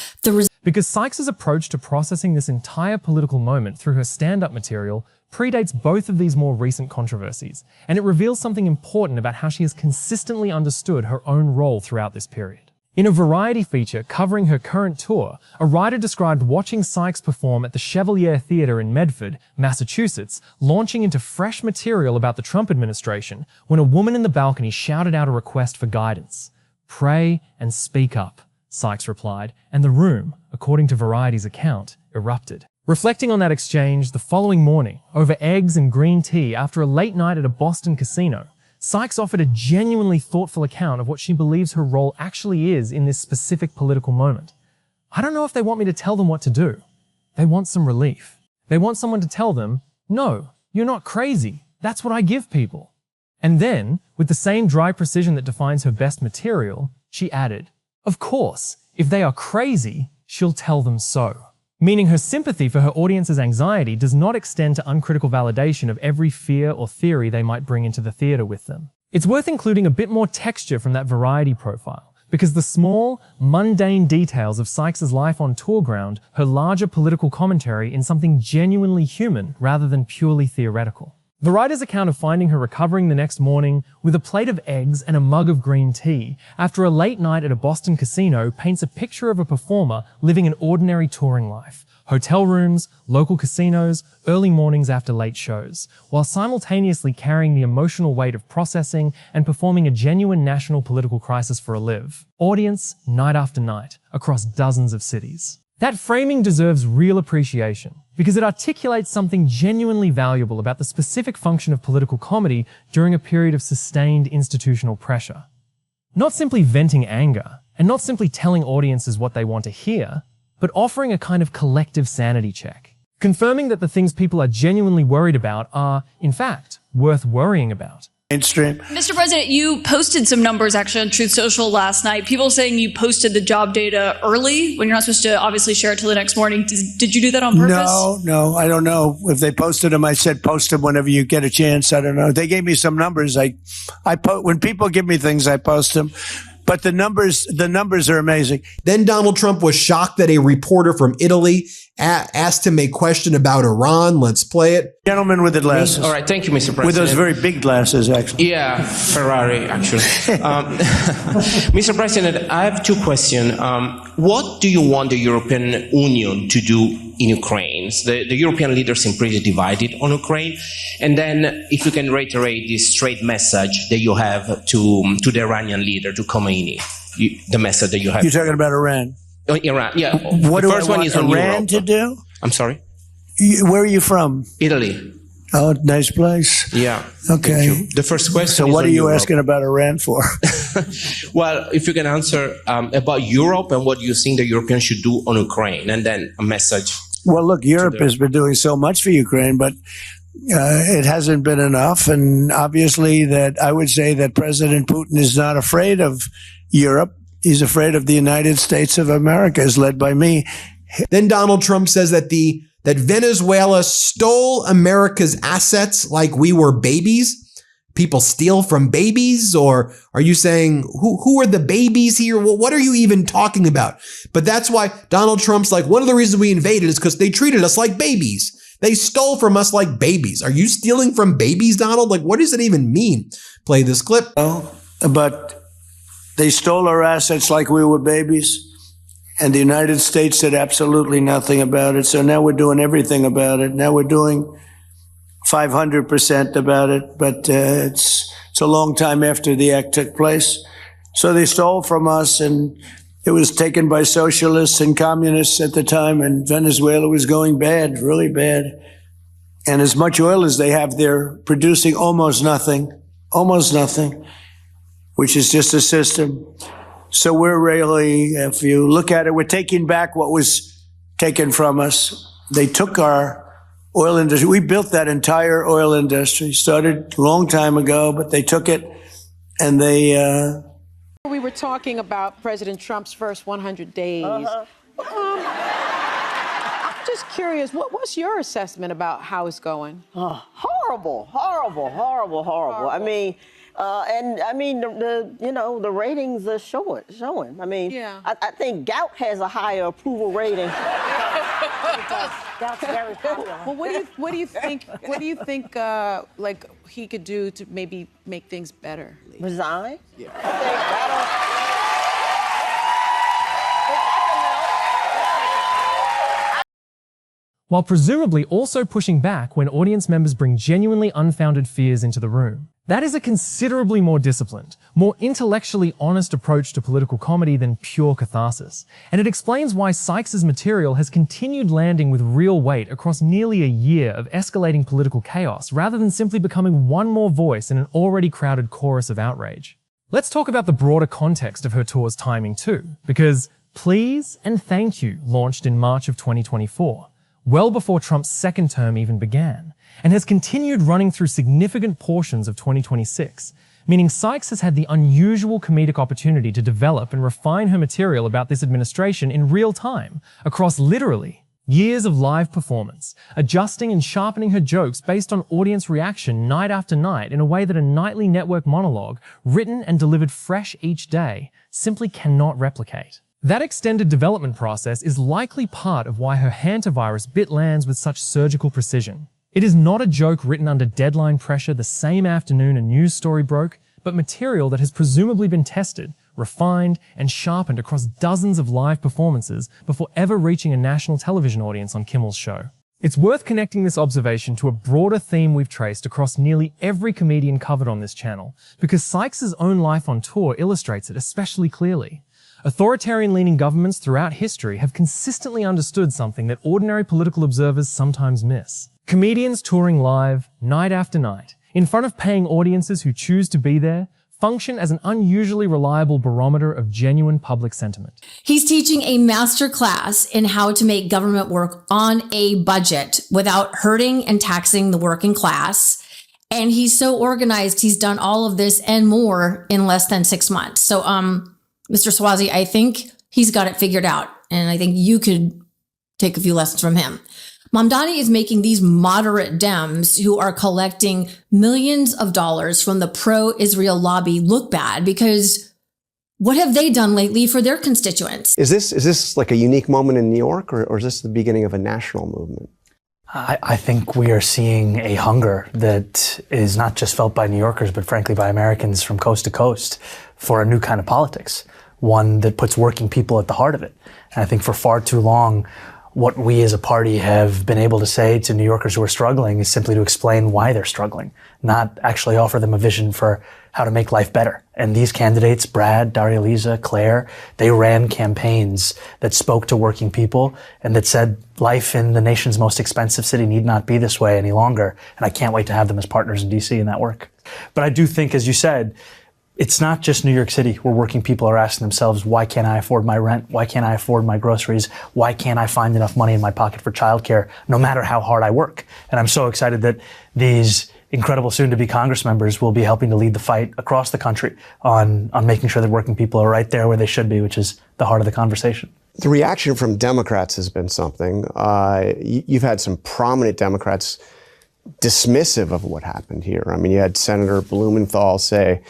Because Sykes' approach to processing this entire political moment through her stand-up material predates both of these more recent controversies, and it reveals something important about how she has consistently understood her own role throughout this period. In a Variety feature covering her current tour, a writer described watching Sykes perform at the Chevalier Theatre in Medford, Massachusetts, launching into fresh material about the Trump administration when a woman in the balcony shouted out a request for guidance. "Pray and speak up," Sykes replied, and the room, according to Variety's account, erupted. Reflecting on that exchange the following morning, over eggs and green tea after a late night at a Boston casino, Sykes offered a genuinely thoughtful account of what she believes her role actually is in this specific political moment. "I don't know if they want me to tell them what to do. They want some relief. They want someone to tell them, no, you're not crazy. That's what I give people." And then, with the same dry precision that defines her best material, she added, "Of course, if they are crazy, she'll tell them so." Meaning her sympathy for her audience's anxiety does not extend to uncritical validation of every fear or theory they might bring into the theater with them. It's worth including a bit more texture from that Variety profile, because the small, mundane details of Sykes' life on tour ground her larger political commentary in something genuinely human rather than purely theoretical. The writer's account of finding her recovering the next morning with a plate of eggs and a mug of green tea after a late night at a Boston casino paints a picture of a performer living an ordinary touring life. Hotel rooms, local casinos, early mornings after late shows, while simultaneously carrying the emotional weight of processing and performing a genuine national political crisis for a live. Audience, night after night, across dozens of cities. That framing deserves real appreciation, because it articulates something genuinely valuable about the specific function of political comedy during a period of sustained institutional pressure. Not simply venting anger, and not simply telling audiences what they want to hear, but offering a kind of collective sanity check. Confirming that the things people are genuinely worried about are, in fact, worth worrying about. Mainstream. Mr. President, you posted some numbers actually on Truth Social last night. People saying you posted the job data early when you're not supposed to obviously share it till the next morning. Did you do that on purpose? No, I don't know. If they posted them, I said post them whenever you get a chance. I don't know. They gave me some numbers. When people give me things, I post them. But the numbers are amazing. Then Donald Trump was shocked that a reporter from Italy asked him a question about Iran. Let's play it. Gentleman with the glasses. All right, thank you, Mr. President. With those very big glasses, actually. Yeah, Ferrari, actually. Mr. President, I have two questions. What do you want the European Union to do in Ukraine? The European leaders seem pretty divided on Ukraine. And then if you can reiterate this straight message that you have to the Iranian leader, to Khomeini, the message that you have. You're talking about Iran? Oh, Iran, yeah. What the do first I one want is on Iran Europe. to do? I'm sorry? Where are you from? Italy. Oh, nice place. Yeah. Okay. The first question So is what on are you Europe. asking about Iran for? Well, if you can answer about Europe and what you think the Europeans should do on Ukraine, and then a message. Well, look, Europe has been doing so much for Ukraine, but it hasn't been enough. And obviously that I would say that President Putin is not afraid of Europe. He's afraid of the United States of America, as led by me. Then Donald Trump says that that Venezuela stole America's assets like we were babies. People steal from babies? Or are you saying, who are the babies here? Well, what are you even talking about? But that's why Donald Trump's like, one of the reasons we invaded is because they treated us like babies. They stole from us like babies. Are you stealing from babies, Donald? Like, what does it even mean? Play this clip. But they stole our assets like we were babies. And the United States did absolutely nothing about it. So now we're doing everything about it. Now we're doing 500% about it. But it's a long time after the act took place. So they stole from us, and it was taken by socialists and communists at the time. And Venezuela was going bad, really bad. And as much oil as they have, they're producing almost nothing, which is just a system. So we're really, if you look at it, we're taking back what was taken from us. They took our oil industry. We built that entire oil industry. Started a long time ago, but they took it and they... We were talking about President Trump's first 100 days. I'm just curious, what's your assessment about how it's going? Horrible. I mean, the ratings are showing. I mean, yeah. I think Gout has a higher approval rating. Gout's very popular. Well, what do you think? What do you think? Like he could do to maybe make things better? Resign? Yeah. I think While presumably also pushing back when audience members bring genuinely unfounded fears into the room. That is a considerably more disciplined, more intellectually honest approach to political comedy than pure catharsis. And it explains why Sykes' material has continued landing with real weight across nearly a year of escalating political chaos, rather than simply becoming one more voice in an already crowded chorus of outrage. Let's talk about the broader context of her tour's timing too, because Please and Thank You launched in March of 2024, well before Trump's second term even began, and has continued running through significant portions of 2026, meaning Sykes has had the unusual comedic opportunity to develop and refine her material about this administration in real time, across literally years of live performance, adjusting and sharpening her jokes based on audience reaction night after night in a way that a nightly network monologue, written and delivered fresh each day, simply cannot replicate. That extended development process is likely part of why her hantavirus bit lands with such surgical precision. It is not a joke written under deadline pressure the same afternoon a news story broke, but material that has presumably been tested, refined, and sharpened across dozens of live performances before ever reaching a national television audience on Kimmel's show. It's worth connecting this observation to a broader theme we've traced across nearly every comedian covered on this channel, because Sykes' own life on tour illustrates it especially clearly. Authoritarian-leaning governments throughout history have consistently understood something that ordinary political observers sometimes miss. Comedians touring live, night after night, in front of paying audiences who choose to be there, function as an unusually reliable barometer of genuine public sentiment. He's teaching a master class in how to make government work on a budget without hurting and taxing the working class. And he's so organized, he's done all of this and more in less than 6 months. So, Mr. Swazi, I think he's got it figured out. And I think you could take a few lessons from him. Mamdani is making these moderate Dems who are collecting millions of dollars from the pro-Israel lobby look bad, because what have they done lately for their constituents? Is this like a unique moment in New York, or is this the beginning of a national movement? I think we are seeing a hunger that is not just felt by New Yorkers, but frankly by Americans from coast to coast for a new kind of politics, one that puts working people at the heart of it. And I think for far too long, what we as a party have been able to say to New Yorkers who are struggling is simply to explain why they're struggling, not actually offer them a vision for how to make life better. And these candidates, Brad, Daria Lisa, Claire, they ran campaigns that spoke to working people and that said life in the nation's most expensive city need not be this way any longer. And I can't wait to have them as partners in DC in that work. But I do think, as you said, it's not just New York City where working people are asking themselves, why can't I afford my rent? Why can't I afford my groceries? Why can't I find enough money in my pocket for childcare, no matter how hard I work? And I'm so excited that these incredible soon-to-be Congress members will be helping to lead the fight across the country on making sure that working people are right there where they should be, which is the heart of the conversation. The reaction from Democrats has been something. You've had some prominent Democrats dismissive of what happened here. I mean, you had Senator Blumenthal say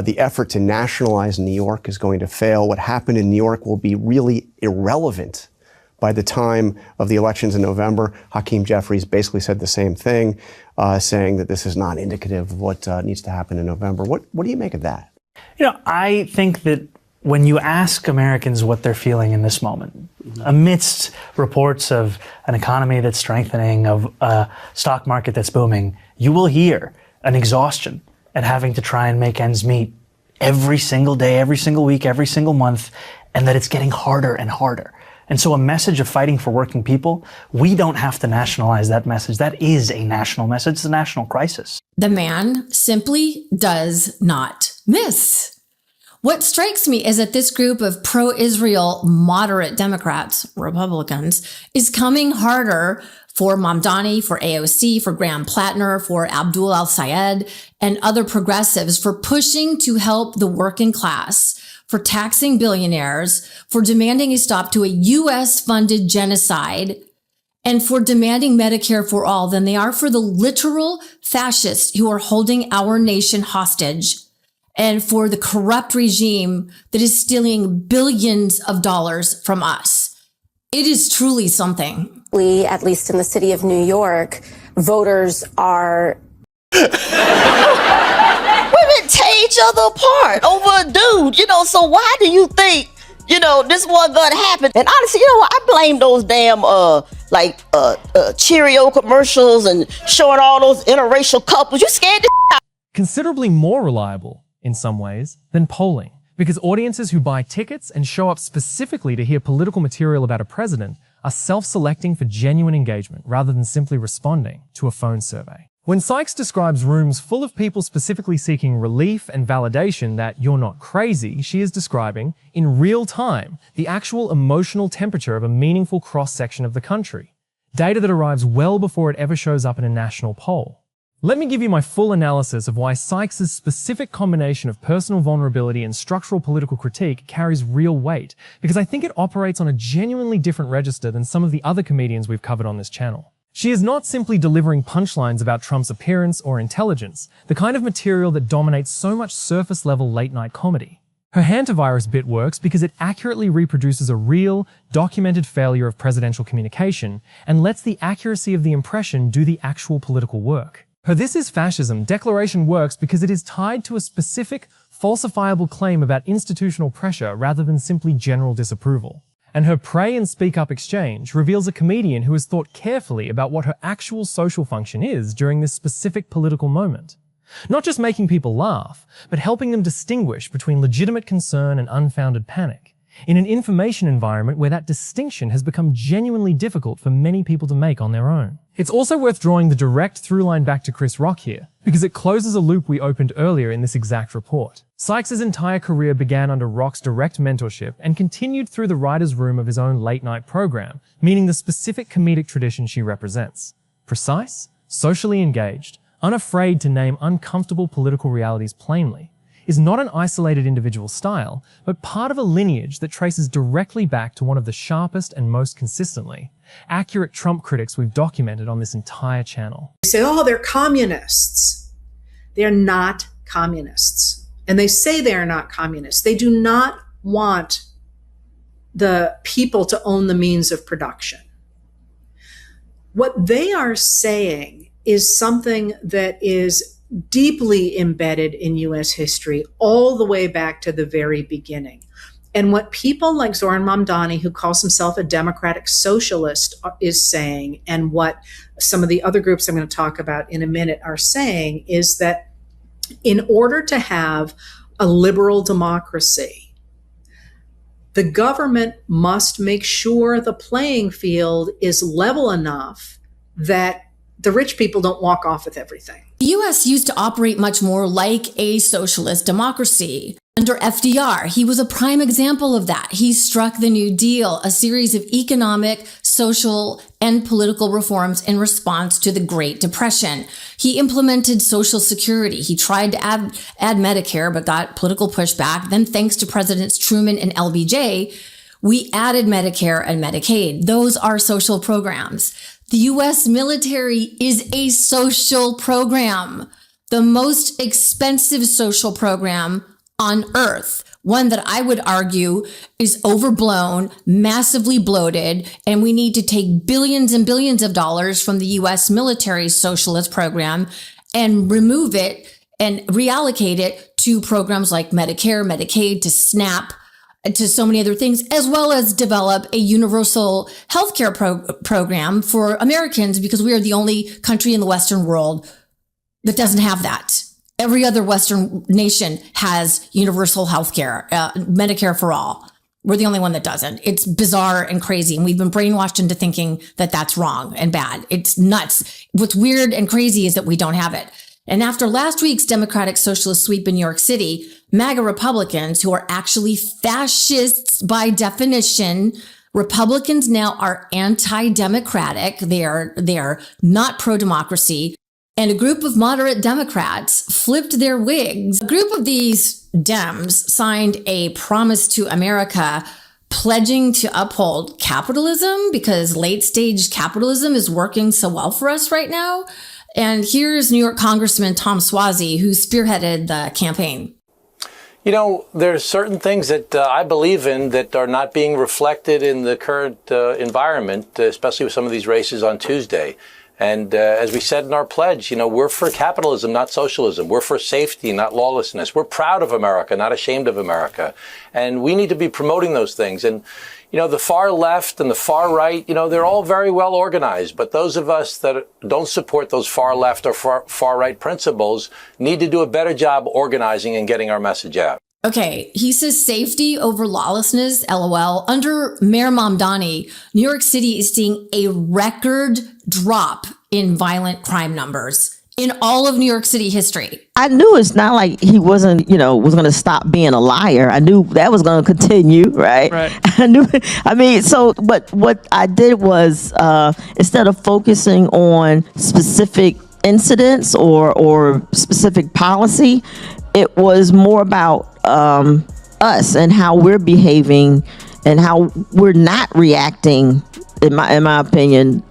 the effort to nationalize New York is going to fail. What happened in New York will be really irrelevant by the time of the elections in November. Hakeem Jeffries basically said the same thing, saying that this is not indicative of what needs to happen in November. What do you make of that? You know, I think that when you ask Americans what they're feeling in this moment, amidst reports of an economy that's strengthening, of a stock market that's booming, you will hear an exhaustion at having to try and make ends meet every single day, every single week, every single month, and that it's getting harder and harder. And so a message of fighting for working people, we don't have to nationalize that message. That is a national message. It's a national crisis. The man simply does not miss. What strikes me is that this group of pro-Israel moderate Democrats, Republicans, is coming harder for Mamdani, for AOC, for Graham Plattner, for Abdul al-Sayed, and other progressives for pushing to help the working class, for taxing billionaires, for demanding a stop to a U.S.-funded genocide, and for demanding Medicare for all than they are for the literal fascists who are holding our nation hostage, and for the corrupt regime that is stealing billions of dollars from us. It is truly something. We, at least in the city of New York, voters are... Women tear each other apart over a dude, so why do you think, this wasn't gonna happen? And honestly, what? I blame those damn, Cheerio commercials and showing all those interracial couples. You scared the out. Considerably more reliable, in some ways, than polling, because audiences who buy tickets and show up specifically to hear political material about a president are self-selecting for genuine engagement rather than simply responding to a phone survey. When Sykes describes rooms full of people specifically seeking relief and validation that you're not crazy, she is describing, in real time, the actual emotional temperature of a meaningful cross-section of the country, data that arrives well before it ever shows up in a national poll. Let me give you my full analysis of why Sykes' specific combination of personal vulnerability and structural political critique carries real weight, because I think it operates on a genuinely different register than some of the other comedians we've covered on this channel. She is not simply delivering punchlines about Trump's appearance or intelligence, the kind of material that dominates so much surface-level late-night comedy. Her hantavirus bit works because it accurately reproduces a real, documented failure of presidential communication and lets the accuracy of the impression do the actual political work. Her "This is fascism" declaration works because it is tied to a specific, falsifiable claim about institutional pressure rather than simply general disapproval. And her "pray and speak up" exchange reveals a comedian who has thought carefully about what her actual social function is during this specific political moment. Not just making people laugh, but helping them distinguish between legitimate concern and unfounded panic, in an information environment where that distinction has become genuinely difficult for many people to make on their own. It's also worth drawing the direct through line back to Chris Rock here, because it closes a loop we opened earlier in this exact report. Sykes' entire career began under Rock's direct mentorship and continued through the writer's room of his own late-night program, meaning the specific comedic tradition she represents. Precise, socially engaged, unafraid to name uncomfortable political realities plainly, is not an isolated individual style, but part of a lineage that traces directly back to one of the sharpest and most consistently accurate Trump critics we've documented on this entire channel. They say, oh, they're communists. They're not communists. And they say they are not communists. They do not want the people to own the means of production. What they are saying is something that is deeply embedded in U.S. history all the way back to the very beginning. And what people like Zoran Mamdani, who calls himself a democratic socialist, is saying, and what some of the other groups I'm going to talk about in a minute are saying, is that in order to have a liberal democracy, the government must make sure the playing field is level enough that the rich people don't walk off with everything. The U.S. used to operate much more like a socialist democracy. Under FDR, he was a prime example of that. He struck the New Deal, a series of economic, social, and political reforms in response to the Great Depression. He implemented Social Security. He tried to add Medicare, but got political pushback. Then, thanks to Presidents Truman and LBJ, we added Medicare and Medicaid. Those are social programs. The U.S. military is a social program, the most expensive social program on earth. One that I would argue is overblown, massively bloated, and we need to take billions and billions of dollars from the U.S. military socialist program and remove it and reallocate it to programs like Medicare, Medicaid, to SNAP, to so many other things, as well as develop a universal healthcare program for Americans, because we are the only country in the Western world that doesn't have that. Every other Western nation has universal healthcare, Medicare for all. We're the only one that doesn't. It's bizarre and crazy, and we've been brainwashed into thinking that that's wrong and bad. It's nuts. What's weird and crazy is that we don't have it. And after last week's Democratic Socialist sweep in New York City, MAGA Republicans, who are actually fascists by definition, Republicans now are anti-democratic. They are not pro-democracy. And a group of moderate Democrats flipped their wigs. A group of these Dems signed a promise to America pledging to uphold capitalism, because late-stage capitalism is working so well for us right now. And here's New York Congressman Tom Suozzi, who spearheaded the campaign. You know, there's certain things that I believe in that are not being reflected in the current environment, especially with some of these races on Tuesday. And as we said in our pledge, you know, we're for capitalism, not socialism. We're for safety, not lawlessness. We're proud of America, not ashamed of America. And we need to be promoting those things. And, you know, the far left and the far right, you know, they're all very well organized. But those of us that don't support those far left or far right principles need to do a better job organizing and getting our message out. Okay, he says safety over lawlessness, LOL. Under Mayor Mamdani, New York City is seeing a record drop in violent crime numbers in all of New York City history. I knew it's not like he wasn't, was going to stop being a liar. I knew that was going to continue, right? But what I did was, instead of focusing on specific incidents or specific policy, it was more about us and how we're behaving and how we're not reacting, in my opinion,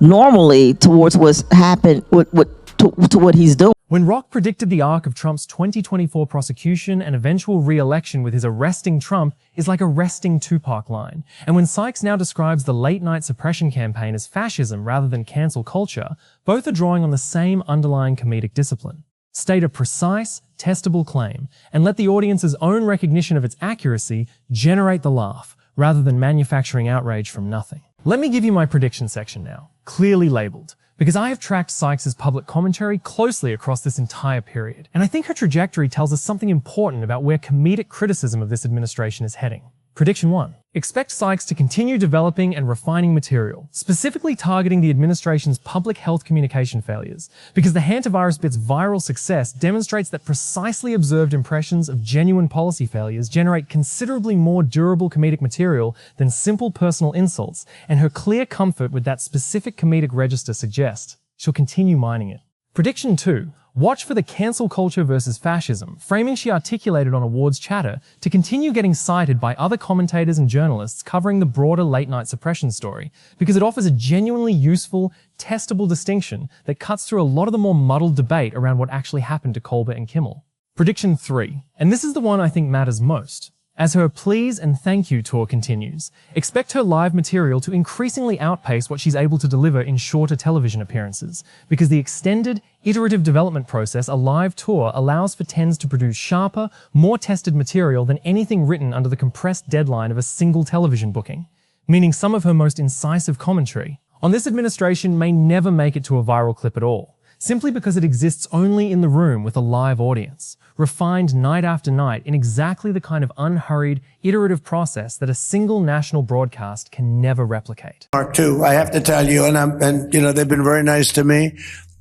normally towards what's happened to what he's doing. When Rock predicted the arc of Trump's 2024 prosecution and eventual re-election with his arresting Trump is like a resting Tupac line. And when Sykes now describes the late-night suppression campaign as fascism rather than cancel culture, both are drawing on the same underlying comedic discipline. State a precise, testable claim, and let the audience's own recognition of its accuracy generate the laugh, rather than manufacturing outrage from nothing. Let me give you my prediction section now, clearly labeled, because I have tracked Sykes' public commentary closely across this entire period, and I think her trajectory tells us something important about where comedic criticism of this administration is heading. Prediction 1. Expect Sykes to continue developing and refining material, specifically targeting the administration's public health communication failures, because the hantavirus bit's viral success demonstrates that precisely observed impressions of genuine policy failures generate considerably more durable comedic material than simple personal insults, and her clear comfort with that specific comedic register suggests she'll continue mining it. Prediction 2. Watch for the cancel culture versus fascism, framing she articulated on awards chatter, to continue getting cited by other commentators and journalists covering the broader late-night suppression story, because it offers a genuinely useful, testable distinction that cuts through a lot of the more muddled debate around what actually happened to Colbert and Kimmel. Prediction 3, and this is the one I think matters most. As her please and thank you tour continues, expect her live material to increasingly outpace what she's able to deliver in shorter television appearances, because the extended, iterative development process a live tour allows for TENS to produce sharper, more tested material than anything written under the compressed deadline of a single television booking, meaning some of her most incisive commentary on this administration may never make it to a viral clip at all, simply because it exists only in the room with a live audience, refined night after night in exactly the kind of unhurried, iterative process that a single national broadcast can never replicate. Too, I have to tell you, and you know, they've been very nice to me.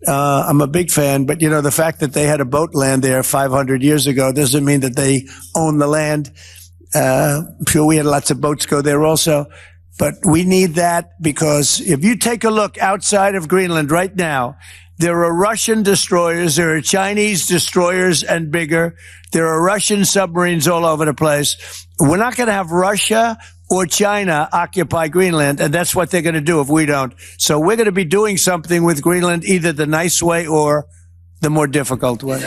I'm a big fan, but you know, the fact that they had a boat land there 500 years ago doesn't mean that they own the land. I'm sure we had lots of boats go there also, but we need that, because if you take a look outside of Greenland right now, there are Russian destroyers, there are Chinese destroyers and bigger. There are Russian submarines all over the place. We're not going to have Russia or China occupy Greenland, and that's what they're going to do if we don't. So we're going to be doing something with Greenland, either the nice way or the more difficult way.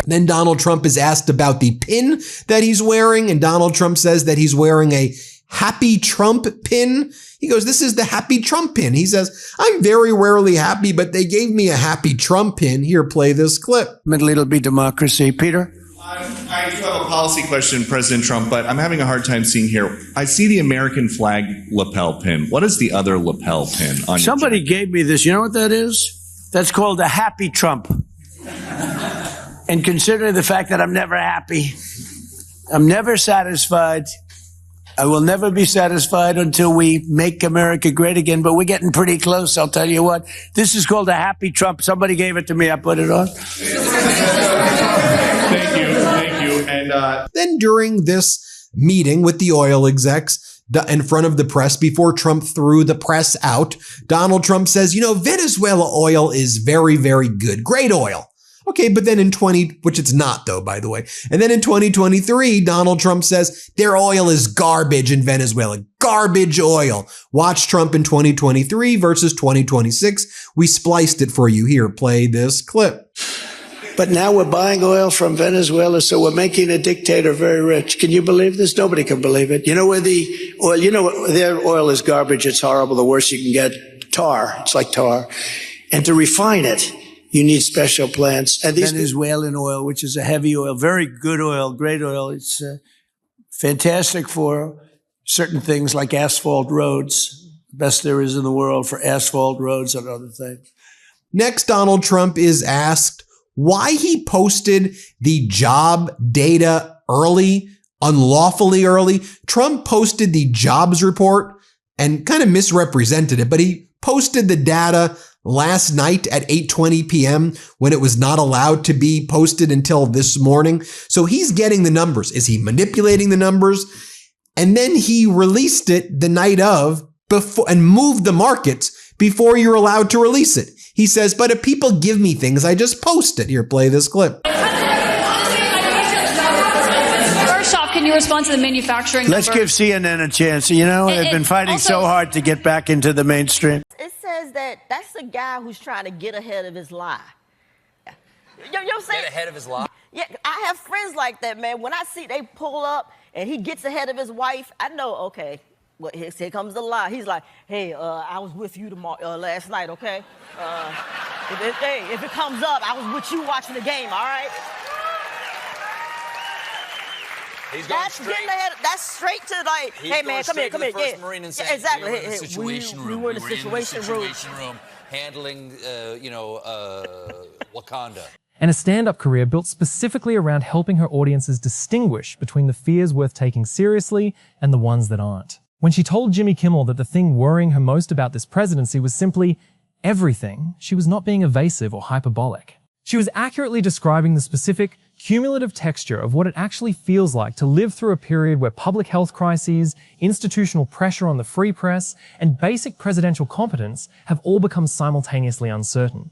Then Donald Trump is asked about the pin that he's wearing, and Donald Trump says that he's wearing a Happy Trump pin. He goes, "This is the Happy Trump pin." He says, "I'm very rarely happy, but they gave me a Happy Trump pin. Here, play this clip." Middle it'll be democracy. Peter? I do have a policy question, President Trump, but I'm having a hard time seeing here. I see the American flag lapel pin. What is the other lapel pin on Somebody gave me this. You know what that is? That's called a Happy Trump. And considering the fact that I'm never happy, I'm never satisfied, I will never be satisfied until we make America great again, but we're getting pretty close, I'll tell you what. This is called a Happy Trump. Somebody gave it to me. I put it on. Thank you. And then during this meeting with the oil execs in front of the press, before Trump threw the press out, Donald Trump says, you know, Venezuela oil is very, very good. Great oil. Okay, but then which it's not though, by the way. And then in 2023, Donald Trump says their oil is garbage in Venezuela. Garbage oil. Watch Trump in 2023 versus 2026. We spliced it for you. Here, play this clip. But now we're buying oil from Venezuela, so we're making a dictator very rich. Can you believe this? Nobody can believe it. You know where the oil, their oil is garbage. It's horrible. The worst you can get, tar. It's like tar. And to refine it, you need special plants. And these Venezuelan oil, which is a heavy oil, very good oil, great oil. It's fantastic for certain things like asphalt roads. Best there is in the world for asphalt roads and other things. Next, Donald Trump is asked why he posted the job data early, unlawfully early. Trump posted the jobs report and kind of misrepresented it, but he posted the data last night at 8:20 p.m. when it was not allowed to be posted until this morning. So he's getting the numbers. Is he manipulating the numbers? And then he released it the night of before and moved the markets before you're allowed to release it. He says, but if people give me things, I just post it. Here, play this clip. First off, can you respond to the manufacturing Let's number? give CNN a chance. You know, they've been fighting so hard to get back into the mainstream. It says that that's the guy who's trying to get ahead of his lie. You know what I'm saying? Get ahead of his lie? Yeah, I have friends like that, man. When I see they pull up and he gets ahead of his wife, I know, okay, well, here comes the lie. He's like, hey, I was with you last night, okay? If it comes up, I was with you watching the game, all right? He's going that's straight. Getting ahead. That's straight to like, hey man, come here. First Marine and saying, exactly. We were in the situation room. We were in the situation room. Handling, Wakanda. and a stand-up career built specifically around helping her audiences distinguish between the fears worth taking seriously and the ones that aren't. When she told Jimmy Kimmel that the thing worrying her most about this presidency was simply everything, she was not being evasive or hyperbolic. She was accurately describing the specific, cumulative texture of what it actually feels like to live through a period where public health crises, institutional pressure on the free press, and basic presidential competence have all become simultaneously uncertain.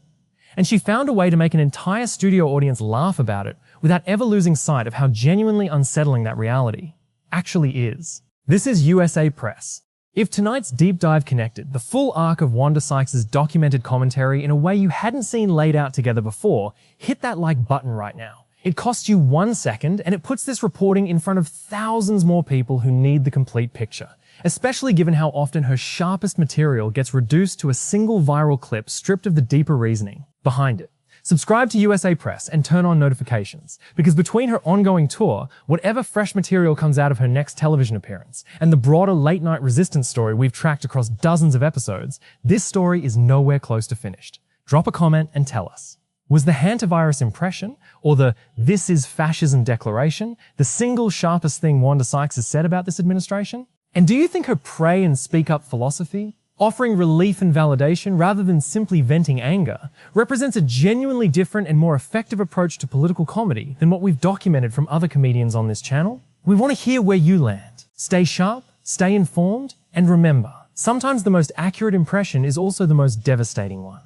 And she found a way to make an entire studio audience laugh about it without ever losing sight of how genuinely unsettling that reality actually is. This is USA Press. If tonight's deep dive connected the full arc of Wanda Sykes' documented commentary in a way you hadn't seen laid out together before, hit that like button right now. It costs you 1 second, and it puts this reporting in front of thousands more people who need the complete picture, especially given how often her sharpest material gets reduced to a single viral clip stripped of the deeper reasoning behind it. Subscribe to USA Press and turn on notifications, because between her ongoing tour, whatever fresh material comes out of her next television appearance, and the broader late-night resistance story we've tracked across dozens of episodes, this story is nowhere close to finished. Drop a comment and tell us. Was the hantavirus impression, or the "this is fascism" declaration, the single sharpest thing Wanda Sykes has said about this administration? And do you think her pray and speak up philosophy, offering relief and validation rather than simply venting anger, represents a genuinely different and more effective approach to political comedy than what we've documented from other comedians on this channel? We want to hear where you land. Stay sharp, stay informed, and remember, sometimes the most accurate impression is also the most devastating one.